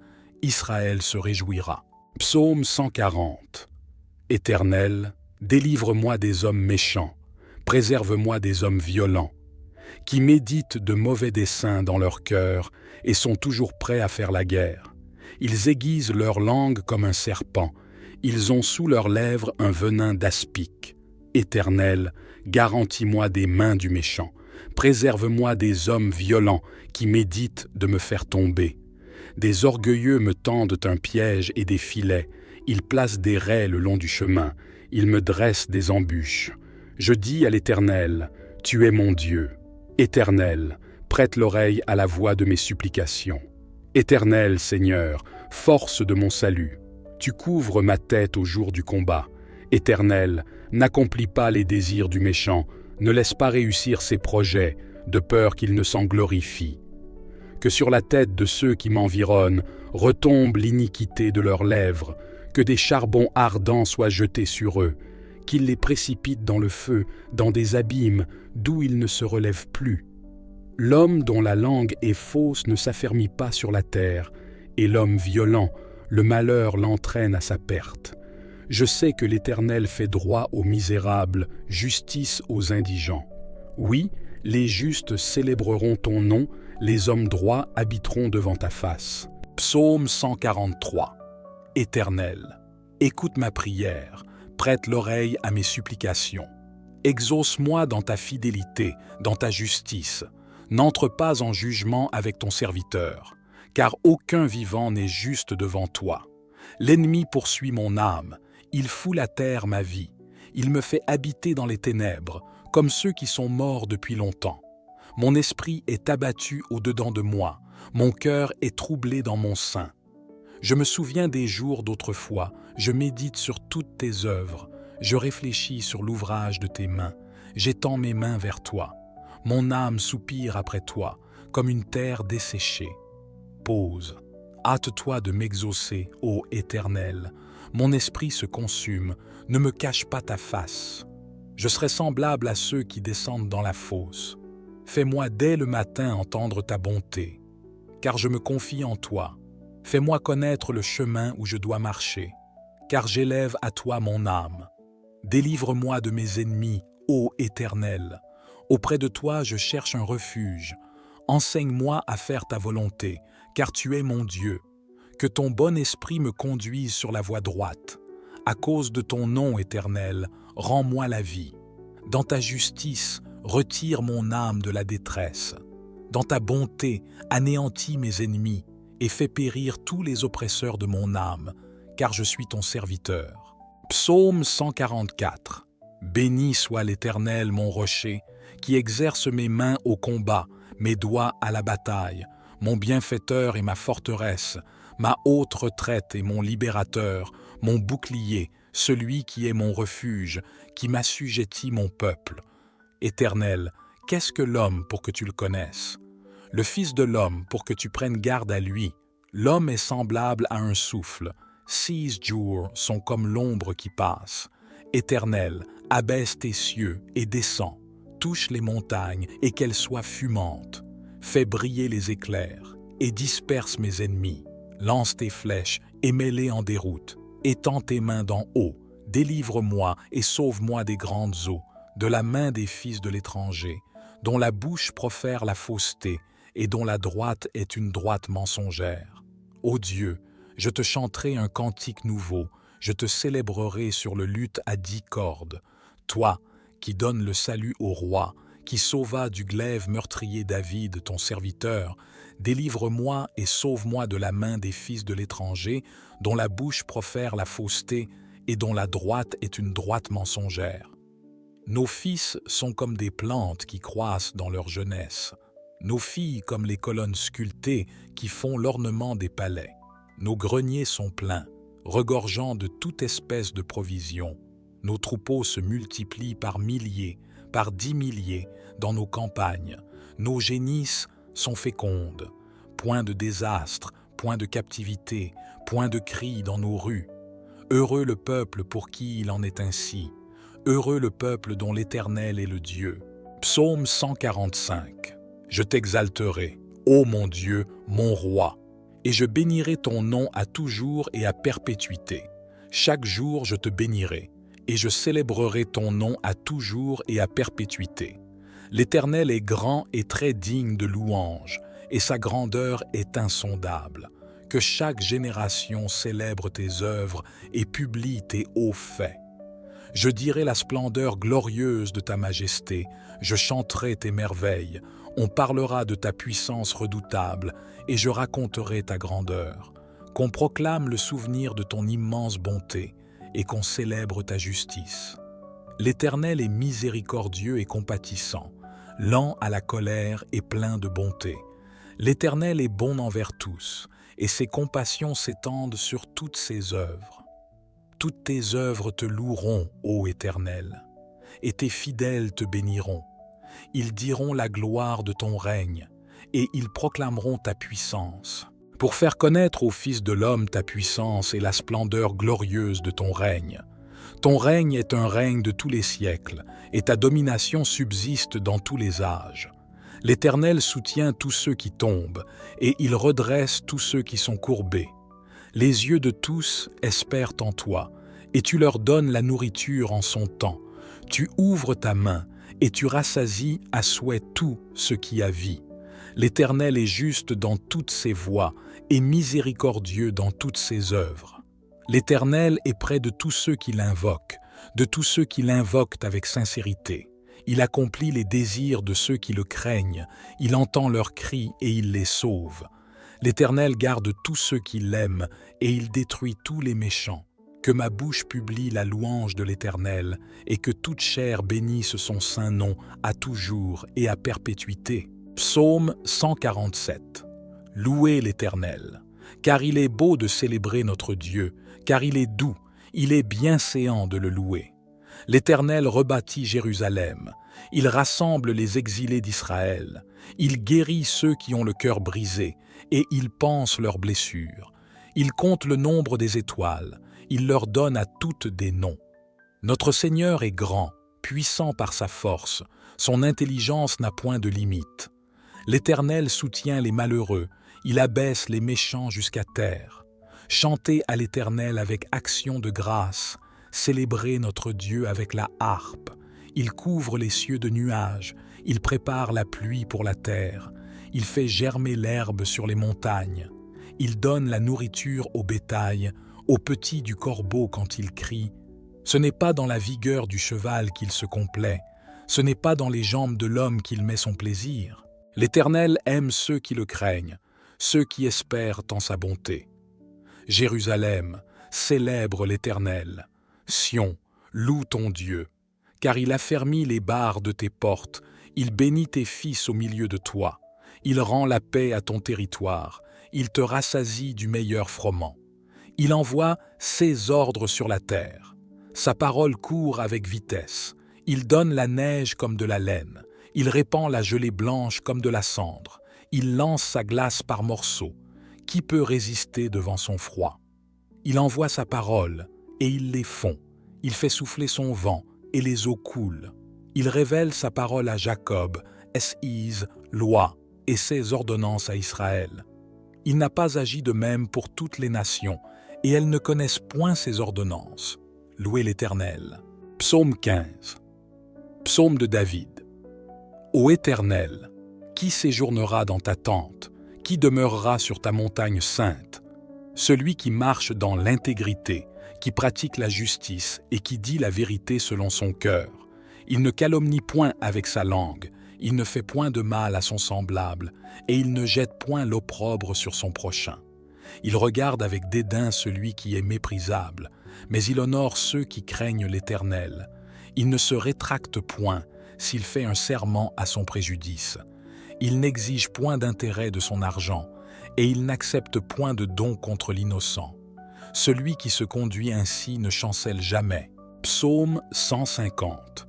Israël se réjouira. Psaume 140. Éternel, délivre-moi des hommes méchants, préserve-moi des hommes violents, qui méditent de mauvais desseins dans leur cœur et sont toujours prêts à faire la guerre. Ils aiguisent leur langue comme un serpent, ils ont sous leurs lèvres un venin d'aspic. Éternel, garantis-moi des mains du méchant, préserve-moi des hommes violents qui méditent de me faire tomber. Des orgueilleux me tendent un piège et des filets, ils placent des raies le long du chemin, ils me dressent des embûches. Je dis à l'Éternel, tu es mon Dieu. Éternel, prête l'oreille à la voix de mes supplications. Éternel, Seigneur, force de mon salut, tu couvres ma tête au jour du combat. Éternel, n'accomplis pas les désirs du méchant, ne laisse pas réussir ses projets, de peur qu'il ne s'en glorifie. Que sur la tête de ceux qui m'environnent retombe l'iniquité de leurs lèvres, que des charbons ardents soient jetés sur eux, qu'ils les précipitent dans le feu, dans des abîmes, d'où ils ne se relèvent plus. L'homme dont la langue est fausse ne s'affermit pas sur la terre, et l'homme violent, le malheur l'entraîne à sa perte. Je sais que l'Éternel fait droit aux misérables, justice aux indigents. Oui, les justes célébreront ton nom, les hommes droits habiteront devant ta face. Psaume 143. Éternel, écoute ma prière, prête l'oreille à mes supplications. Exauce-moi dans ta fidélité, dans ta justice. N'entre pas en jugement avec ton serviteur, car aucun vivant n'est juste devant toi. L'ennemi poursuit mon âme, il foule à terre ma vie, il me fait habiter dans les ténèbres, comme ceux qui sont morts depuis longtemps. Mon esprit est abattu au-dedans de moi, mon cœur est troublé dans mon sein. Je me souviens des jours d'autrefois, je médite sur toutes tes œuvres, je réfléchis sur l'ouvrage de tes mains, j'étends mes mains vers toi. Mon âme soupire après toi, comme une terre desséchée. Pause. Hâte-toi de m'exaucer, ô Éternel. Mon esprit se consume, ne me cache pas ta face. Je serai semblable à ceux qui descendent dans la fosse. Fais-moi dès le matin entendre ta bonté, car je me confie en toi. Fais-moi connaître le chemin où je dois marcher, car j'élève à toi mon âme. Délivre-moi de mes ennemis, ô Éternel. Auprès de toi, je cherche un refuge. Enseigne-moi à faire ta volonté, car tu es mon Dieu. Que ton bon esprit me conduise sur la voie droite. À cause de ton nom, Éternel, rends-moi la vie. Dans ta justice, retire mon âme de la détresse. Dans ta bonté, anéantis mes ennemis et fais périr tous les oppresseurs de mon âme, car je suis ton serviteur. Psaume 144. Béni soit l'Éternel, mon rocher, qui exerce mes mains au combat, mes doigts à la bataille, mon bienfaiteur et ma forteresse, ma haute retraite et mon libérateur, mon bouclier, celui qui est mon refuge, qui m'assujettit mon peuple. Éternel, qu'est-ce que l'homme pour que tu le connaisses? Le Fils de l'homme pour que tu prennes garde à lui. L'homme est semblable à un souffle. 6 jours sont comme l'ombre qui passe. Éternel, abaisse tes cieux et descends. Touche les montagnes et qu'elles soient fumantes. Fais briller les éclairs et disperse mes ennemis. Lance tes flèches et mets-les en déroute. Étends tes mains d'en haut. Délivre-moi et sauve-moi des grandes eaux, de la main des fils de l'étranger, dont la bouche profère la fausseté et dont la droite est une droite mensongère. Ô Dieu, je te chanterai un cantique nouveau, je te célébrerai sur le luth à 10 cordes. Toi, qui donnes le salut au roi, qui sauva du glaive meurtrier David, ton serviteur, délivre-moi et sauve-moi de la main des fils de l'étranger, dont la bouche profère la fausseté et dont la droite est une droite mensongère. Nos fils sont comme des plantes qui croissent dans leur jeunesse, nos filles comme les colonnes sculptées qui font l'ornement des palais. Nos greniers sont pleins, regorgeant de toute espèce de provisions. Nos troupeaux se multiplient par milliers, par 10 milliers dans nos campagnes. Nos génisses sont fécondes. Point de désastre, point de captivité, point de cris dans nos rues. Heureux le peuple pour qui il en est ainsi. Heureux le peuple dont l'Éternel est le Dieu. Psaume 145. Je t'exalterai, ô mon Dieu, mon roi, et je bénirai ton nom à toujours et à perpétuité. Chaque jour je te bénirai, et je célébrerai ton nom à toujours et à perpétuité. L'Éternel est grand et très digne de louange, et sa grandeur est insondable. Que chaque génération célèbre tes œuvres et publie tes hauts faits. Je dirai la splendeur glorieuse de ta majesté, je chanterai tes merveilles, on parlera de ta puissance redoutable, et je raconterai ta grandeur. Qu'on proclame le souvenir de ton immense bonté, et qu'on célèbre ta justice. L'Éternel est miséricordieux et compatissant, lent à la colère et plein de bonté. L'Éternel est bon envers tous, et ses compassions s'étendent sur toutes ses œuvres. Toutes tes œuvres te loueront, ô Éternel, et tes fidèles te béniront. Ils diront la gloire de ton règne, et ils proclameront ta puissance. Pour faire connaître aux fils de l'homme ta puissance et la splendeur glorieuse de ton règne. Ton règne est un règne de tous les siècles, et ta domination subsiste dans tous les âges. L'Éternel soutient tous ceux qui tombent, et il redresse tous ceux qui sont courbés. Les yeux de tous espèrent en toi, et tu leur donnes la nourriture en son temps. Tu ouvres ta main, et tu rassasies à souhait tout ce qui a vie. L'Éternel est juste dans toutes ses voies, et miséricordieux dans toutes ses œuvres. L'Éternel est près de tous ceux qui l'invoquent, de tous ceux qui l'invoquent avec sincérité. Il accomplit les désirs de ceux qui le craignent, il entend leurs cris et il les sauve. L'Éternel garde tous ceux qui l'aiment, et il détruit tous les méchants. Que ma bouche publie la louange de l'Éternel, et que toute chair bénisse son saint nom à toujours et à perpétuité. Psaume 147. Louez l'Éternel, car il est beau de célébrer notre Dieu, car il est doux, il est bienséant de le louer. L'Éternel rebâtit Jérusalem, il rassemble les exilés d'Israël, il guérit ceux qui ont le cœur brisé, et il panse leurs blessures. Il compte le nombre des étoiles, il leur donne à toutes des noms. Notre Seigneur est grand, puissant par sa force, son intelligence n'a point de limite. L'Éternel soutient les malheureux, il abaisse les méchants jusqu'à terre. Chantez à l'Éternel avec action de grâce, célébrez notre Dieu avec la harpe. Il couvre les cieux de nuages, il prépare la pluie pour la terre, il fait germer l'herbe sur les montagnes. Il donne la nourriture au bétail, aux petits du corbeau quand il crie. Ce n'est pas dans la vigueur du cheval qu'il se complaît, ce n'est pas dans les jambes de l'homme qu'il met son plaisir. L'Éternel aime ceux qui le craignent, ceux qui espèrent en sa bonté. Jérusalem, célèbre l'Éternel. Sion, loue ton Dieu, car il affermit les barres de tes portes, il bénit tes fils au milieu de toi. Il rend la paix à ton territoire, il te rassasie du meilleur froment. Il envoie ses ordres sur la terre. Sa parole court avec vitesse. Il donne la neige comme de la laine. Il répand la gelée blanche comme de la cendre. Il lance sa glace par morceaux. Qui peut résister devant son froid? Il envoie sa parole, et il les fond. Il fait souffler son vent, et les eaux coulent. Il révèle sa parole à Jacob, es-is, loi, et ses ordonnances à Israël. Il n'a pas agi de même pour toutes les nations, et elles ne connaissent point ses ordonnances. Louez l'Éternel. Psaume 15. Psaume de David. Ô Éternel, qui séjournera dans ta tente? Qui demeurera sur ta montagne sainte? Celui qui marche dans l'intégrité, qui pratique la justice et qui dit la vérité selon son cœur. Il ne calomnie point avec sa langue, il ne fait point de mal à son semblable, et il ne jette point l'opprobre sur son prochain. Il regarde avec dédain celui qui est méprisable, mais il honore ceux qui craignent l'Éternel. Il ne se rétracte point s'il fait un serment à son préjudice. Il n'exige point d'intérêt de son argent, et il n'accepte point de don contre l'innocent. Celui qui se conduit ainsi ne chancelle jamais. Psaume 150.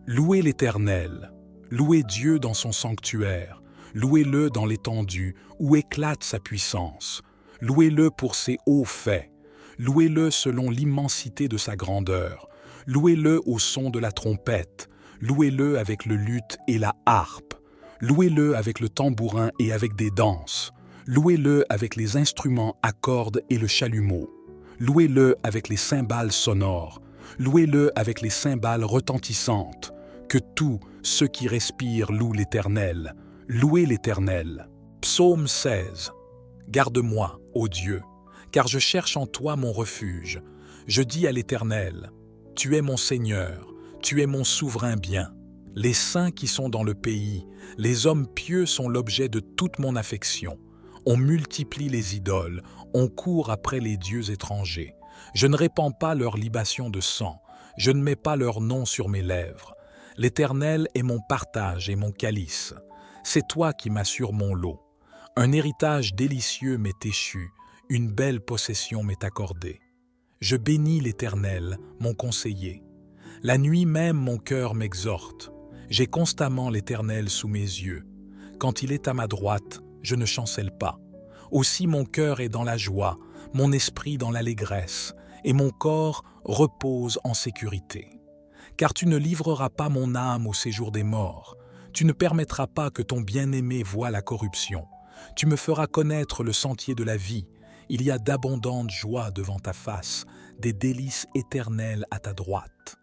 Louez l'Éternel, louez Dieu dans son sanctuaire, louez-le dans l'étendue où éclate sa puissance, louez-le pour ses hauts faits, louez-le selon l'immensité de sa grandeur, louez-le au son de la trompette, louez-le avec le luth et la harpe, louez-le avec le tambourin et avec des danses, louez-le avec les instruments à cordes et le chalumeau, louez-le avec les cymbales sonores, louez-le avec les cymbales retentissantes, que tous ceux qui respirent louent l'Éternel. Louez l'Éternel. Psaume 16. Garde-moi, ô Dieu, car je cherche en toi mon refuge. Je dis à l'Éternel, tu es mon Seigneur, tu es mon souverain bien. Les saints qui sont dans le pays, les hommes pieux sont l'objet de toute mon affection. On multiplie les idoles, on court après les dieux étrangers. Je ne répands pas leur libation de sang, je ne mets pas leur nom sur mes lèvres. L'Éternel est mon partage et mon calice. C'est toi qui m'assures mon lot. Un héritage délicieux m'est échu, une belle possession m'est accordée. Je bénis l'Éternel, mon conseiller. La nuit même mon cœur m'exhorte. J'ai constamment l'Éternel sous mes yeux. Quand il est à ma droite, je ne chancelle pas. Aussi mon cœur est dans la joie, mon esprit dans l'allégresse, et mon corps repose en sécurité. Car tu ne livreras pas mon âme au séjour des morts. Tu ne permettras pas que ton bien-aimé voie la corruption. Tu me feras connaître le sentier de la vie. Il y a d'abondantes joies devant ta face, des délices éternelles à ta droite.